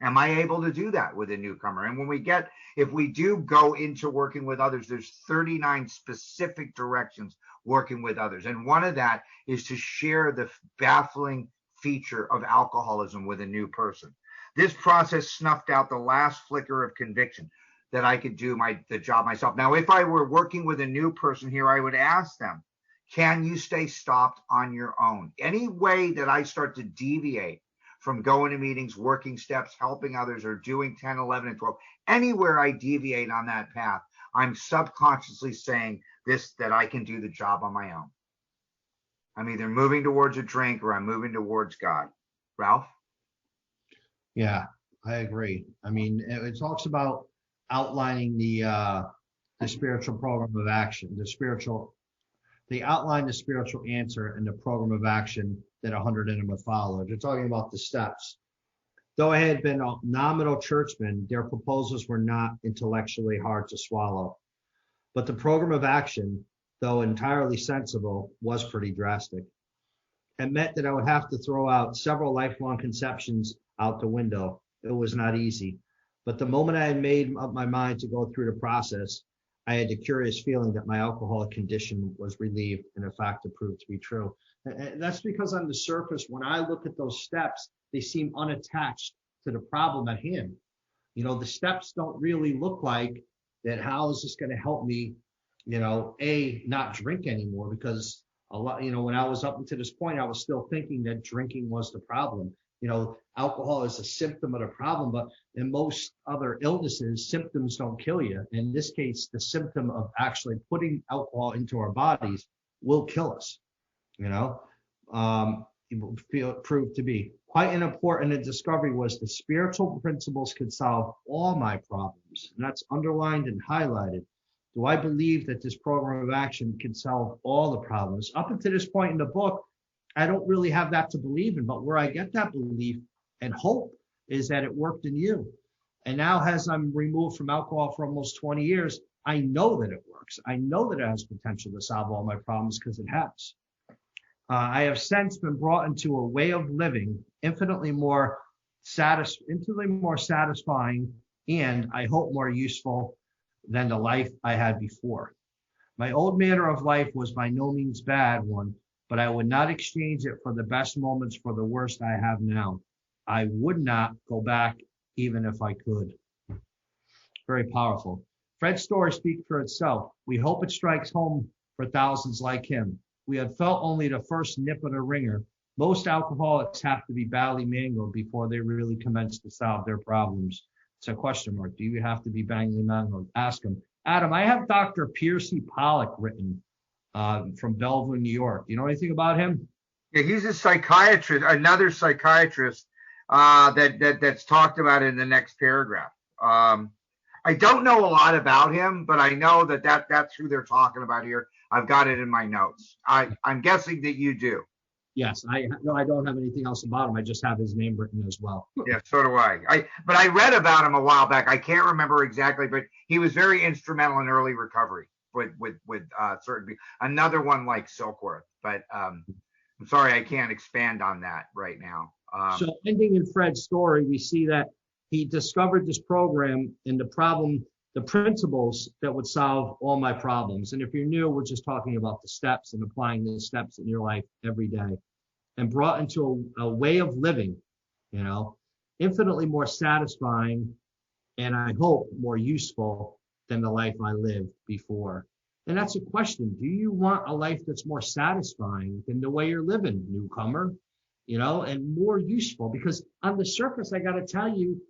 Am I able to do that with a newcomer? And if we do go into working with others, there's 39 specific directions working with others. And one of that is to share the baffling feature of alcoholism with a new person. This process snuffed out the last flicker of conviction that I could do the job myself. Now, if I were working with a new person here, I would ask them, can you stay stopped on your own? Any way that I start to deviate from going to meetings, working steps, helping others, or doing 10, 11, and 12, anywhere I deviate on that path, I'm subconsciously saying that I can do the job on my own. I'm either moving towards a drink or I'm moving towards God. Ralph? Yeah, I agree. I mean, it talks about outlining the spiritual program of action, they outline the spiritual answer and the program of action that 100 in them would follow. They're talking about the steps. Though I had been a nominal churchman, their proposals were not intellectually hard to swallow. But the program of action, though entirely sensible, was pretty drastic. It meant that I would have to throw out several lifelong conceptions out the window. It was not easy. But the moment I had made up my mind to go through the process, I had the curious feeling that my alcoholic condition was relieved, and in fact, it proved to be true. And that's because on the surface, when I look at those steps, they seem unattached to the problem at hand. You know, the steps don't really look like that. How is this going to help me, not drink anymore? Because a lot, when I was up until this point, I was still thinking that drinking was the problem. Alcohol is a symptom of the problem, but in most other illnesses, symptoms don't kill you. In this case, the symptom of actually putting alcohol into our bodies will kill us. It proved to be quite an important discovery was the spiritual principles could solve all my problems. And that's underlined and highlighted. Do I believe that this program of action can solve all the problems? Up until this point in the book, I don't really have that to believe in, but where I get that belief and hope is that it worked in you. And now, as I'm removed from alcohol for almost 20 years, I know that it works. I know that it has potential to solve all my problems because it has. I have since been brought into a way of living infinitely more satisfying, and I hope more useful than the life I had before. My old manner of life was by no means bad one, but I would not exchange it for the best moments for the worst I have now. I would not go back even if I could. Very powerful. Fred's story speaks for itself. We hope it strikes home for thousands like him. We had felt only the first nip of the ringer. Most alcoholics have to be badly mangled before they really commence to solve their problems. It's a question mark. Do you have to be badly mangled? Ask him. Adam, I have Dr. Piercy Pollock written from Bellevue, New York. Do you know anything about him? Yeah, he's a psychiatrist, another psychiatrist that's talked about in the next paragraph. I don't know a lot about him, but I know that's who they're talking about here. I've got it in my notes. I'm guessing that you do. Yes, I don't have anything else about him. I just have his name written as well. Yeah, so do I. But I read about him a while back. I can't remember exactly, but he was very instrumental in early recovery with certain people. Another one like Silkworth, but I'm sorry, I can't expand on that right now. So ending in Fred's story, we see that he discovered this program and the principles that would solve all my problems. And if you're new, we're just talking about the steps and applying the steps in your life every day, and brought into a way of living, infinitely more satisfying, and I hope more useful than the life I lived before. And that's a question. Do you want a life that's more satisfying than the way you're living, newcomer? And more useful? Because on the surface, I got to tell you,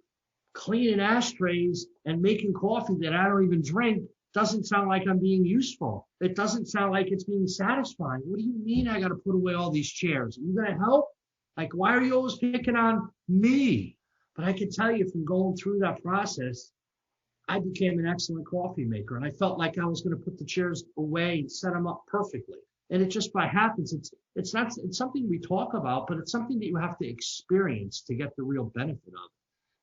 cleaning ashtrays and making coffee that I don't even drink doesn't sound like I'm being useful. It doesn't sound like it's being satisfying. What do you mean I got to put away all these chairs? Are you going to help? Like, why are you always picking on me? But I can tell you from going through that process, I became an excellent coffee maker. And I felt like I was going to put the chairs away and set them up perfectly. And it just by happens. It's something we talk about, but it's something that you have to experience to get the real benefit of.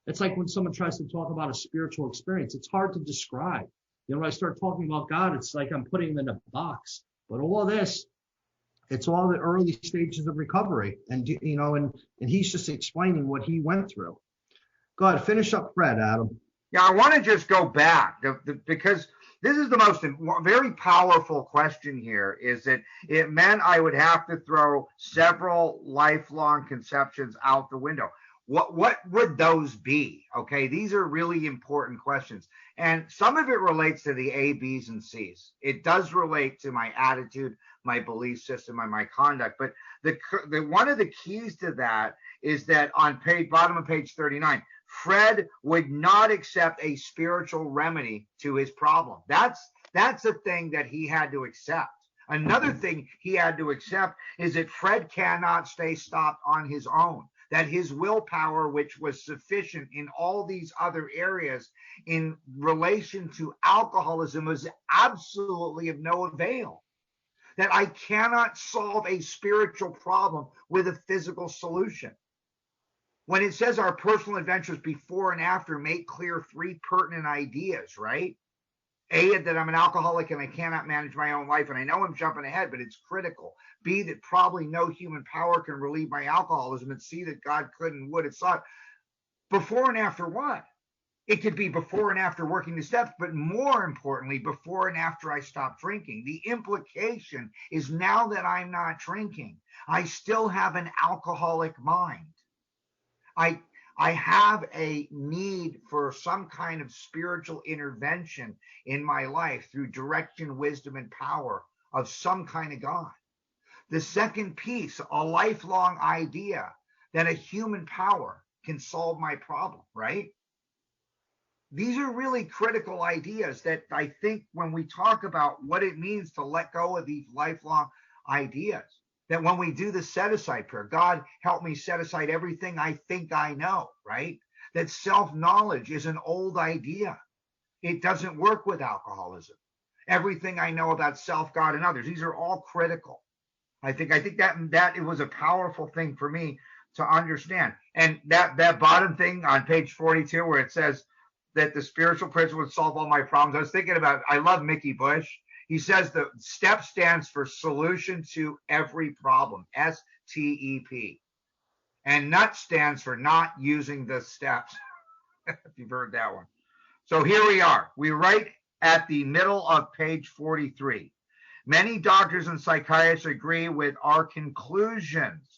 It's like when someone tries to talk about a spiritual experience, it's hard to describe. When I start talking about God, it's like I'm putting him in a box. But all of this, it's all the early stages of recovery. And, and he's just explaining what he went through. Go ahead, finish up Fred, Adam. Yeah, I want to just go back because this is the most very powerful question here, is that it meant I would have to throw several lifelong conceptions out the window. what would those be? Okay, these are really important questions. And some of it relates to the A, B's, and C's. It does relate to my attitude, my belief system, and my conduct. But the one of the keys to that is that on bottom of page 39, Fred would not accept a spiritual remedy to his problem. That's a thing that he had to accept. Another thing he had to accept is that Fred cannot stay stopped on his own, that his willpower, which was sufficient in all these other areas in relation to alcoholism, was absolutely of no avail. That I cannot solve a spiritual problem with a physical solution. When it says our personal adventures before and after make clear 3 pertinent ideas, right? A, that I'm an alcoholic and I cannot manage my own life, and I know I'm jumping ahead, but it's critical. B, that probably no human power can relieve my alcoholism, and C, that God could and would. It's not before and after what? It could be before and after working the steps, but more importantly, before and after I stop drinking. The implication is now that I'm not drinking, I still have an alcoholic mind. I have a need for some kind of spiritual intervention in my life through direction, wisdom, and power of some kind of God. The second piece, a lifelong idea that a human power can solve my problem, right? These are really critical ideas that I think when we talk about what it means to let go of these lifelong ideas, that when we do the set-aside prayer, God, help me set aside everything I think I know, right? That self-knowledge is an old idea. It doesn't work with alcoholism. Everything I know about self, God, and others, these are all critical. I think that it was a powerful thing for me to understand. And that bottom thing on page 42 where it says that the spiritual principle would solve all my problems, I was thinking about, I love Mickey Bush. He says the STEP stands for solution to every problem, STEP. And NUT stands for not using the steps, if you've heard that one. So here we are. We're right at the middle of page 43. Many doctors and psychiatrists agree with our conclusions.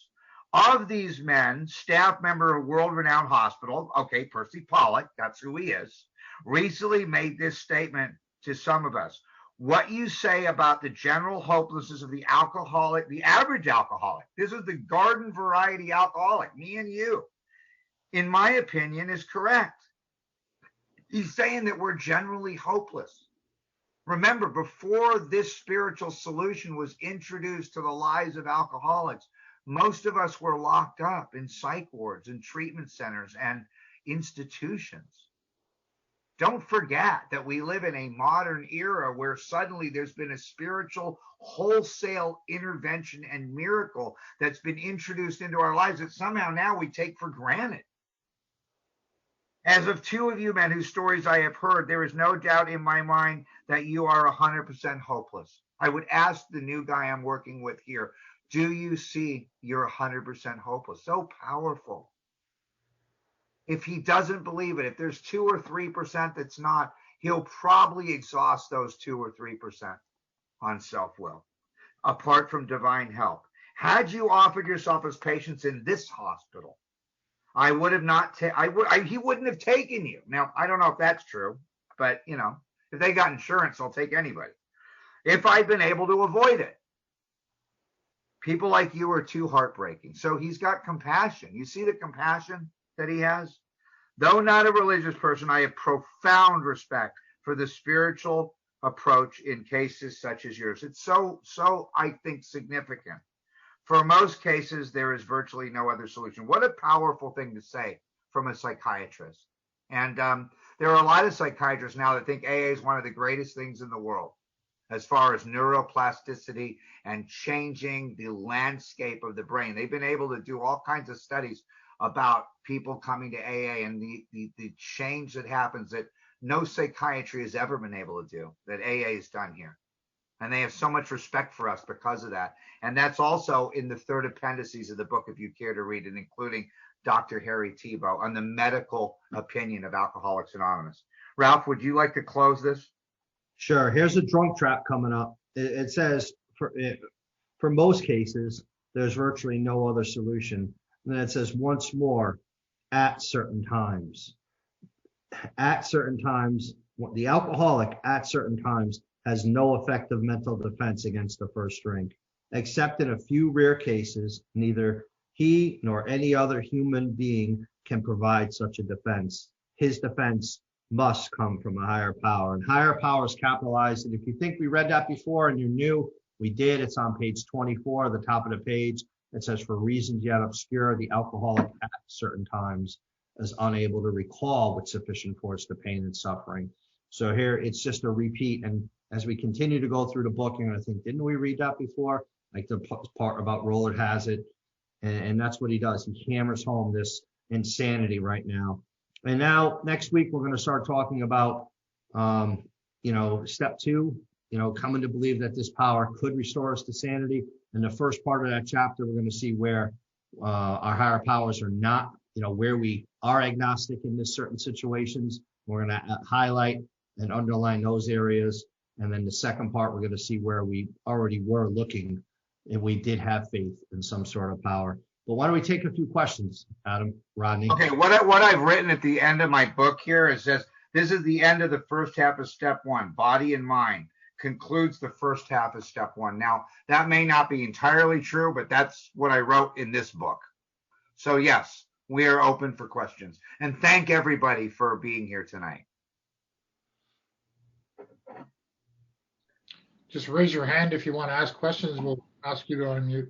Of these men, staff member of world-renowned hospital, okay, Percy Pollock, that's who he is, recently made this statement to some of us. What you say about the general hopelessness of the alcoholic, the average alcoholic, this is the garden variety alcoholic, me and you, in my opinion, is correct. He's saying that we're generally hopeless. Remember, before this spiritual solution was introduced to the lives of alcoholics, most of us were locked up in psych wards and treatment centers and institutions. Don't forget that we live in a modern era where suddenly there's been a spiritual wholesale intervention and miracle that's been introduced into our lives that somehow now we take for granted. As of 2 of you men whose stories I have heard, there is no doubt in my mind that you are 100% hopeless. I would ask the new guy I'm working with here, do you see you're 100% hopeless? So powerful. If he doesn't believe it, if there's 2 or 3% that's not, he'll probably exhaust those 2 or 3% on self-will, apart from divine help. Had you offered yourself as patients in this hospital, I would have not, he wouldn't have taken you. Now, I don't know if that's true, but you know, if they got insurance, they'll take anybody. If I'd been able to avoid it. People like you are too heartbreaking. So he's got compassion. You see the compassion that he has? Though not a religious person, I have profound respect for the spiritual approach in cases such as yours. It's so I think, significant. For most cases, there is virtually no other solution. What a powerful thing to say from a psychiatrist. And there are a lot of psychiatrists now that think AA is one of the greatest things in the world as far as neuroplasticity and changing the landscape of the brain. They've been able to do all kinds of studies about people coming to AA and the change that happens that no psychiatry has ever been able to do, that AA has done here. And they have so much respect for us because of that. And that's also in the third appendices of the book, if you care to read it, including Dr. Harry Tebow on the medical opinion of Alcoholics Anonymous. Ralph, would you like to close this? Sure. Here's a drunk trap coming up. It says for most cases, there's virtually no other solution. And then it says once more, at certain times. At certain times, the alcoholic at certain times has no effective mental defense against the first drink. Except in a few rare cases, neither he nor any other human being can provide such a defense. His defense must come from a higher power. And higher power is capitalized. And if you think we read that before and you're new, we did. It's on page 24, the top of the page. It says, for reasons yet obscure, the alcoholic at certain times is unable to recall with sufficient force the pain and suffering. So here it's just a repeat. And as we continue to go through the book, you're going to think, didn't we read that before? Like the part about Roller has it. And that's what he does. He hammers home this insanity right now. And now next week, we're going to start talking about, step 2, coming to believe that this power could restore us to sanity. In the first part of that chapter, we're going to see where our higher powers are not, where we are agnostic in this certain situations. We're going to highlight and underline those areas. And then the second part, we're going to see where we already were looking and we did have faith in some sort of power. But why don't we take a few questions, Adam, Rodney? Okay, what I've written at the end of my book here is this is the end of the first half of step 1, body and mind, concludes the first half of step 1. Now, that may not be entirely true, but that's what I wrote in this book. So yes, we are open for questions. And thank everybody for being here tonight. Just raise your hand if you want to ask questions. We'll ask you to unmute.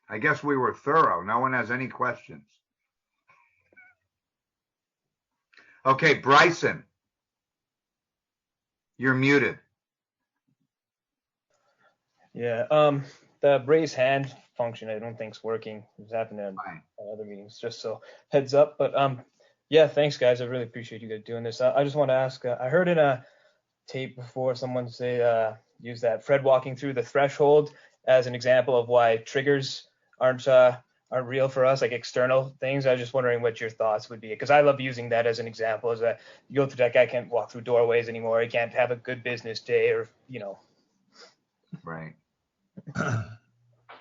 I guess we were thorough. No one has any questions. Okay, Bryson, you're muted. Yeah, the raise hand function I don't think is working. It's happened in other meetings, just so heads up. But yeah, thanks guys. I really appreciate you guys doing this. I just want to ask, I heard in a tape before someone say use that Fred walking through the threshold as an example of why triggers aren't real for us, like external things. I was just wondering what your thoughts would be, because I love using that as an example. Is that you go through that guy can't walk through doorways anymore. He can't have a good business day, or Right.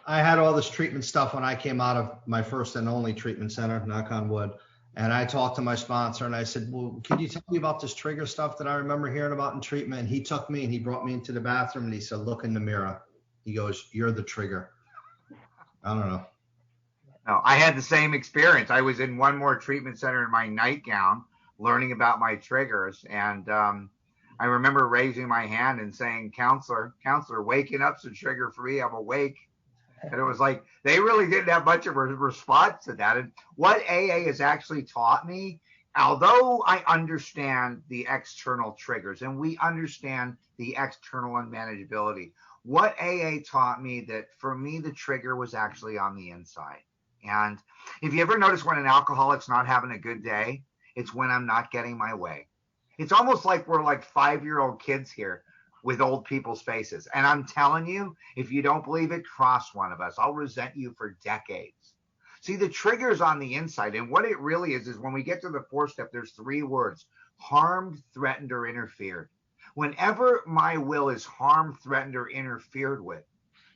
I had all this treatment stuff when I came out of my first and only treatment center, knock on wood. And I talked to my sponsor and I said, well, can you tell me about this trigger stuff that I remember hearing about in treatment? And he took me and he brought me into the bathroom and he said, look in the mirror. He goes, you're the trigger. I don't know. No, I had the same experience. I was in one more treatment center in my nightgown learning about my triggers. And I remember raising my hand and saying, counselor, waking up's a trigger for me. I'm awake. And it was like, they really didn't have much of a response to that. And what AA has actually taught me, although I understand the external triggers and we understand the external unmanageability, what AA taught me that for me, the trigger was actually on the inside. And if you ever notice when an alcoholic's not having a good day, it's when I'm not getting my way. It's almost like we're like 5-year-old kids here with old people's faces. And I'm telling you, if you don't believe it, cross one of us. I'll resent you for decades. See, the trigger's on the inside. And what it really is when we get to the 4th step, there's 3 words: harmed, threatened, or interfered. Whenever my will is harmed, threatened, or interfered with,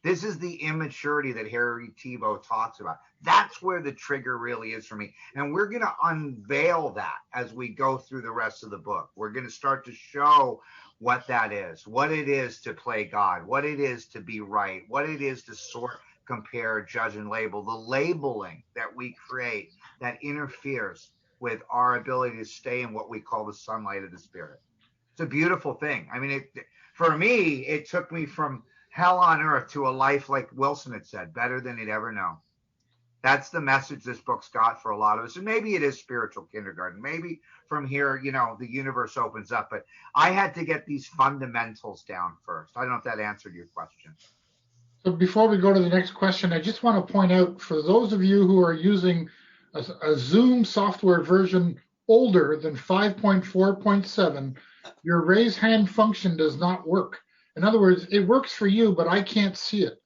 this is the immaturity that Harry Tiebout talks about. That's where the trigger really is for me. And we're going to unveil that as we go through the rest of the book. We're going to start to show what that is, what it is to play God, what it is to be right, what it is to sort, compare, judge, and label, the labeling that we create that interferes with our ability to stay in what we call the sunlight of the spirit. It's a beautiful thing. I mean, for me, it took me from hell on earth to a life, like Wilson had said, better than he'd ever known. That's the message this book's got for a lot of us. And maybe it is spiritual kindergarten. Maybe from here, the universe opens up. But I had to get these fundamentals down first. I don't know if that answered your question. So before we go to the next question, I just want to point out, for those of you who are using a Zoom software version older than 5.4.7, your raise hand function does not work. In other words, it works for you, but I can't see it.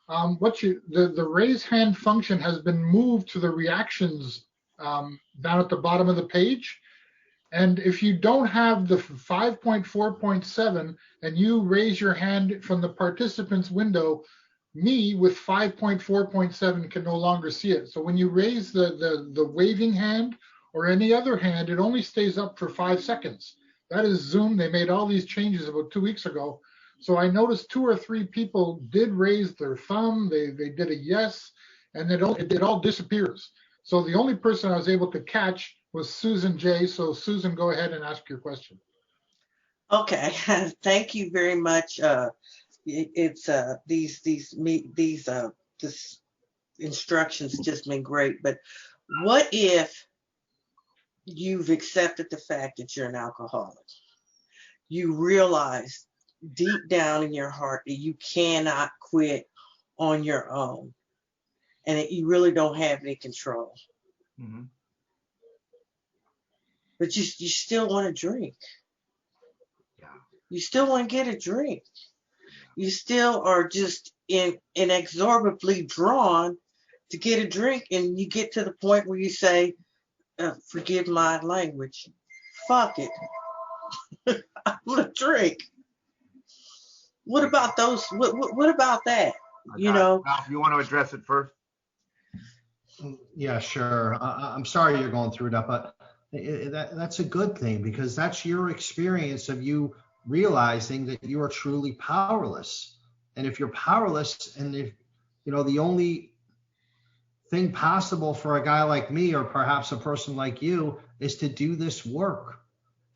The raise hand function has been moved to the reactions down at the bottom of the page. And if you don't have the 5.4.7 and you raise your hand from the participants window, me with 5.4.7 can no longer see it. So when you raise the waving hand or any other hand, it only stays up for 5 seconds. That is Zoom. They made all these changes about 2 weeks ago. So I noticed 2 or 3 people did raise their thumb. They did a yes, and it all disappears. So the only person I was able to catch was Susan J. So Susan, go ahead and ask your question. Okay, thank you very much. It's these instructions just been great. But what if you've accepted the fact that you're an alcoholic? You realize deep down in your heart that you cannot quit on your own, and that you really don't have any control. Mm-hmm. But you still want to drink. Yeah. You still want to get a drink. You still are just inexorably drawn to get a drink, and you get to the point where you say, forgive my language, fuck it. I want to drink. What about those? What about that? You know? Ralph, you want to address it first? Yeah, sure. I'm sorry you're going through that, but that's a good thing, because that's your experience of you realizing that you are truly powerless. And if you're powerless, and if the only thing possible for a guy like me, or perhaps a person like you, is to do this work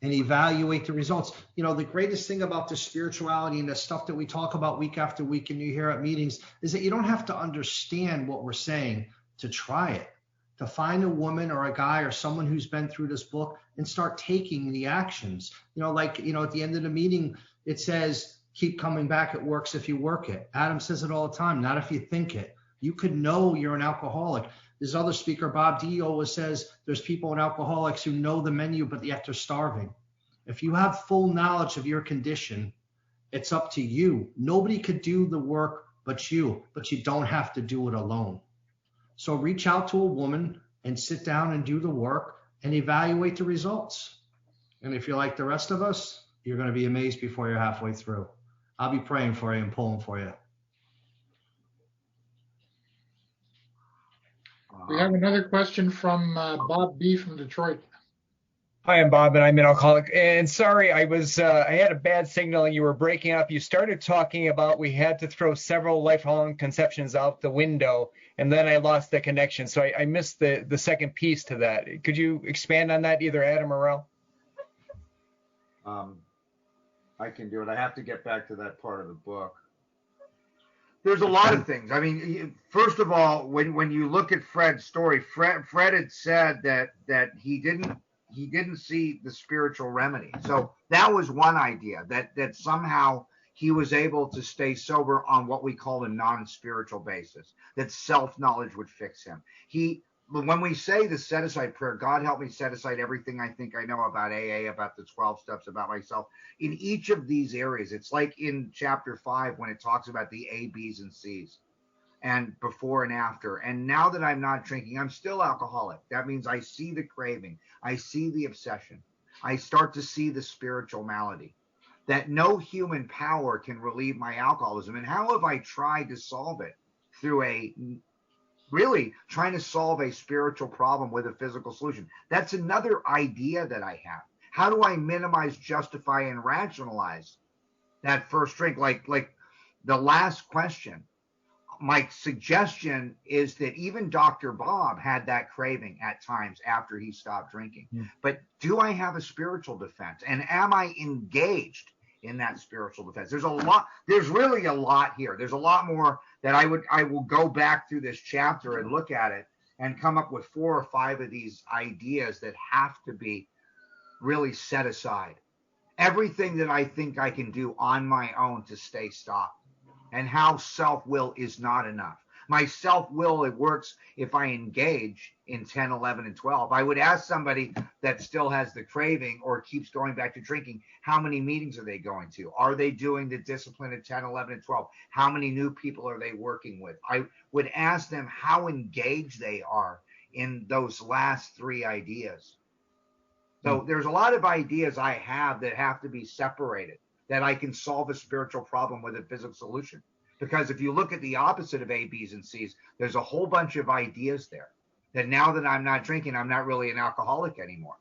and evaluate the results. The greatest thing about the spirituality and the stuff that we talk about week after week and you hear at meetings is that you don't have to understand what we're saying to try it, to find a woman or a guy or someone who's been through this book and start taking the actions. At the end of the meeting, it says, keep coming back. It works if you work it. Adam says it all the time, not if you think it. You could know you're an alcoholic. This other speaker, Bob D, always says there's people in alcoholics who know the menu, but yet they're starving. If you have full knowledge of your condition, it's up to you. Nobody could do the work but you don't have to do it alone. So reach out to a woman and sit down and do the work and evaluate the results. And if you're like the rest of us, you're going to be amazed before you're halfway through. I'll be praying for you and pulling for you. We have another question from Bob B. from Detroit. Hi, I'm Bob, and I'm an alcoholic. And sorry, I had a bad signal and you were breaking up. You started talking about we had to throw several lifelong conceptions out the window, and then I lost the connection. So I missed the second piece to that. Could you expand on that, either Adam or Ralph? I can do it. I have to get back to that part of the book. There's a lot of things. I mean, first of all, when you look at Fred's story, Fred had said that he didn't see the spiritual remedy. So that was one idea, that somehow he was able to stay sober on what we call a non-spiritual basis, that self-knowledge would fix him. When we say the set-aside prayer, God help me set aside everything I think I know about AA, about the 12 steps, about myself, in each of these areas. It's like in chapter 5 when it talks about the A, B's, and C's, and before and after. And now that I'm not drinking, I'm still alcoholic. That means I see the craving. I see the obsession. I start to see the spiritual malady, that no human power can relieve my alcoholism. And how have I tried to solve it? Through really trying to solve a spiritual problem with a physical solution. That's another idea that I have. How do I minimize, justify, and rationalize that first drink? Like the last question, my suggestion is that even Dr. Bob had that craving at times after he stopped drinking. But do I have a spiritual defense? And am I engaged in that spiritual defense? There's really a lot here. There's a lot more that I will go back through this chapter and look at it and come up with 4 or 5 of these ideas that have to be really set aside. Everything that I think I can do on my own to stay stopped, and how self-will is not enough. My self-will, it works if I engage in 10, 11, and 12. I would ask somebody that still has the craving or keeps going back to drinking, how many meetings are they going to? Are they doing the discipline at 10, 11, and 12? How many new people are they working with? I would ask them how engaged they are in those last three ideas. So there's a lot of ideas I have that have to be separated, that I can solve a spiritual problem with a physical solution. Because if you look at the opposite of A, B's, and C's, there's a whole bunch of ideas there that now that I'm not drinking, I'm not really an alcoholic anymore,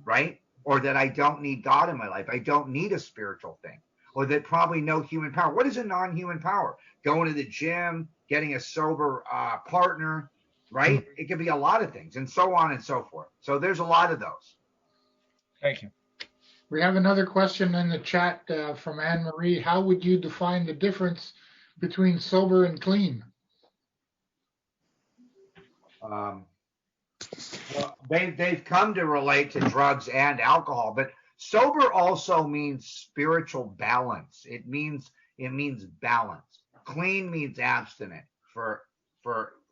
right? Or that I don't need God in my life. I don't need a spiritual thing. Or that probably no human power. What is a non-human power? Going to the gym, getting a sober partner, right? It could be a lot of things, and so on and so forth. So there's a lot of those. Thank you. We have another question in the chat from Anne Marie. How would you define the difference between sober and clean? Well, they've come to relate to drugs and alcohol, but sober also means spiritual balance. It means balance. Clean means abstinent for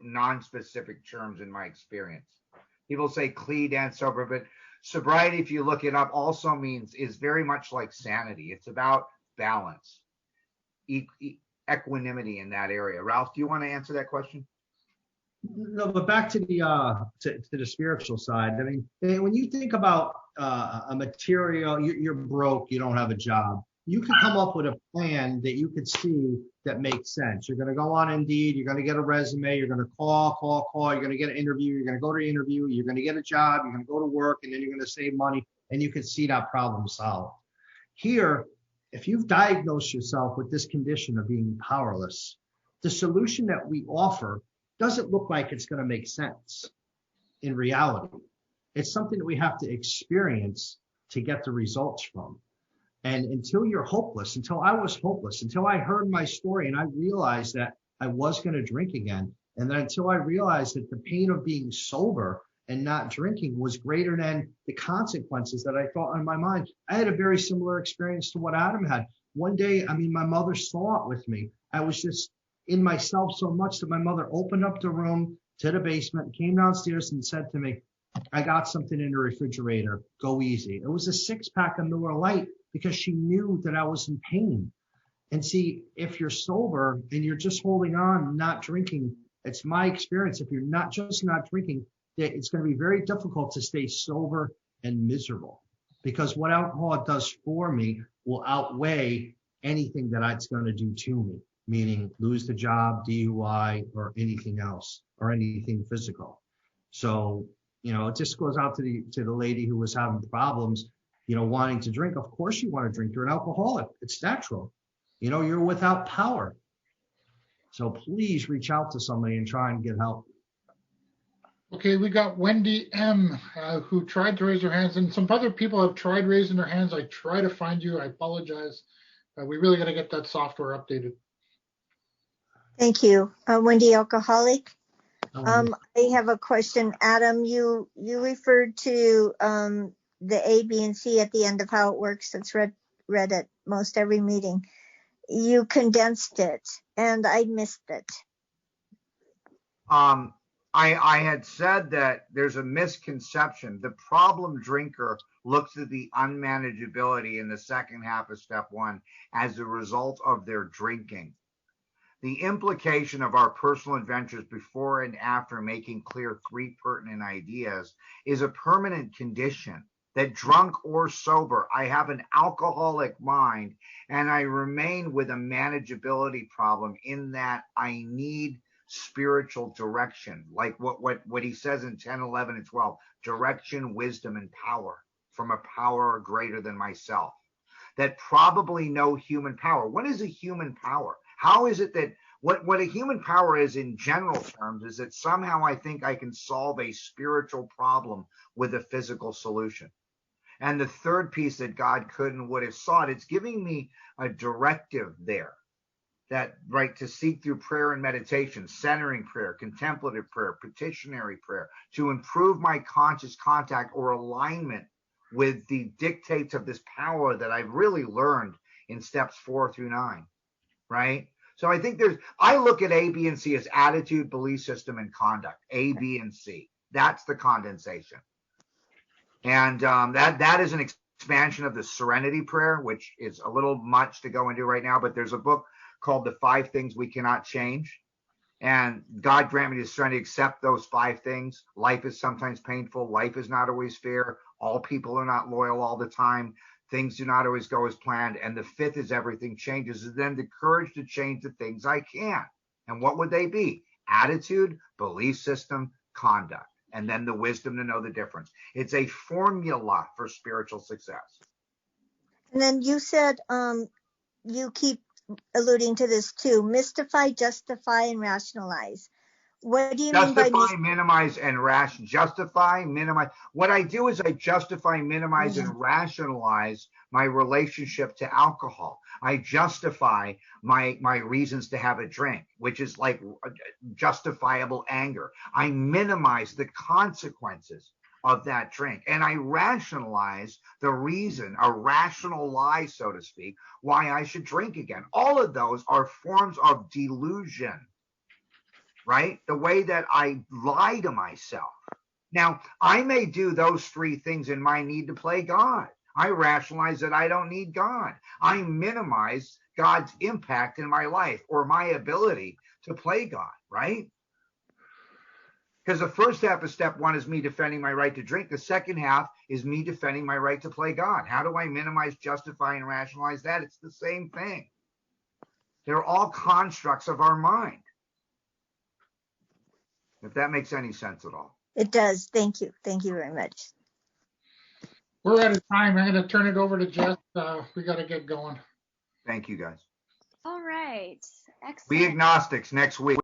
non-specific terms in my experience. People say clean and sober, but sobriety, if you look it up, also is very much like sanity. It's about balance, equanimity in that area. Ralph, do you want to answer that question? No, but back to the spiritual side. I mean, when you think about a material, you're broke, you don't have a job. You can come up with a plan that you could see that makes sense. You're going to go on Indeed, you're going to get a resume, you're going to call, you're going to get an interview, you're going to go to the interview, you're going to get a job, you're going to go to work, and then you're going to save money, and you can see that problem solved. Here, if you've diagnosed yourself with this condition of being powerless, the solution that we offer doesn't look like it's going to make sense in reality. It's something that we have to experience to get the results from. And until you're hopeless, until I was hopeless, until I heard my story and I realized that I was going to drink again, and then until I realized that the pain of being sober and not drinking was greater than the consequences that I thought in my mind. I had a very similar experience to what Adam had. One day, my mother saw it with me. I was just in myself so much that my mother opened up the room to the basement, came downstairs and said to me, "I got something in the refrigerator. Go easy." It was a 6-pack of Miller Lite because she knew that I was in pain. And see, if you're sober and you're just holding on, not drinking, it's my experience. If you're not drinking, it's going to be very difficult to stay sober and miserable, because what alcohol does for me will outweigh anything that it's going to do to me, meaning lose the job, DUI, or anything else, or anything physical. So, it just goes out to the lady who was having problems, wanting to drink. Of course you want to drink. You're an alcoholic. It's natural. You're without power. So please reach out to somebody and try and get help. Okay, we got Wendy M, who tried to raise her hands, and some other people have tried raising their hands. I try to find you. I apologize. We really got to get that software updated. Thank you. Wendy, alcoholic. I have a question. Adam, you referred to the A, B, and C at the end of how it works. It's read at most every meeting. You condensed it, and I missed it. I had said that there's a misconception. The problem drinker looks at the unmanageability in the second half of step 1 as a result of their drinking. The implication of our personal adventures before and after making clear 3 pertinent ideas is a permanent condition that, drunk or sober, I have an alcoholic mind and I remain with a manageability problem in that I need spiritual direction, like what he says in 10, 11, and 12, direction, wisdom, and power from a power greater than myself. That probably no human power. What is a human power? How is it that what a human power is in general terms is that somehow I think I can solve a spiritual problem with a physical solution. And the third piece that God could and would have sought, it's giving me a directive there. That, right, to seek through prayer and meditation, centering prayer, contemplative prayer, petitionary prayer, to improve my conscious contact or alignment with the dictates of this power that I've really learned in steps 4 through 9, right? So I think I look at A, B, and C as attitude, belief system, and conduct. A, B, and C. That's the condensation. And that is an expansion of the serenity prayer, which is a little much to go into right now, but there's a book called The 5 Things We Cannot Change. And God grant me the strength to accept those 5 things. Life is sometimes painful. Life is not always fair. All people are not loyal all the time. Things do not always go as planned. And the 5th is everything changes. And then the courage to change the things I can. And what would they be? Attitude, belief system, conduct. And then the wisdom to know the difference. It's a formula for spiritual success. And then you said, you keep alluding to this too, mystify, justify, and rationalize. What do you mean by Justify, minimize, and justify, minimize. What I do is I justify, minimize, and rationalize my relationship to alcohol. I justify my reasons to have a drink, which is like justifiable anger. I minimize the consequences of that drink. And I rationalize the reason, a rational lie, so to speak, why I should drink again. All of those are forms of delusion, right? The way that I lie to myself. Now, I may do those 3 things in my need to play God. I rationalize that I don't need God. I minimize God's impact in my life or my ability to play God, right? Because the first half of step 1 is me defending my right to drink. The second half is me defending my right to play God. How do I minimize, justify, and rationalize that? It's the same thing. They're all constructs of our mind. If that makes any sense at all. It does. Thank you. Thank you very much. We're out of time. I'm going to turn it over to Jess. We got to get going. Thank you, guys. All right. Excellent. Be agnostics next week.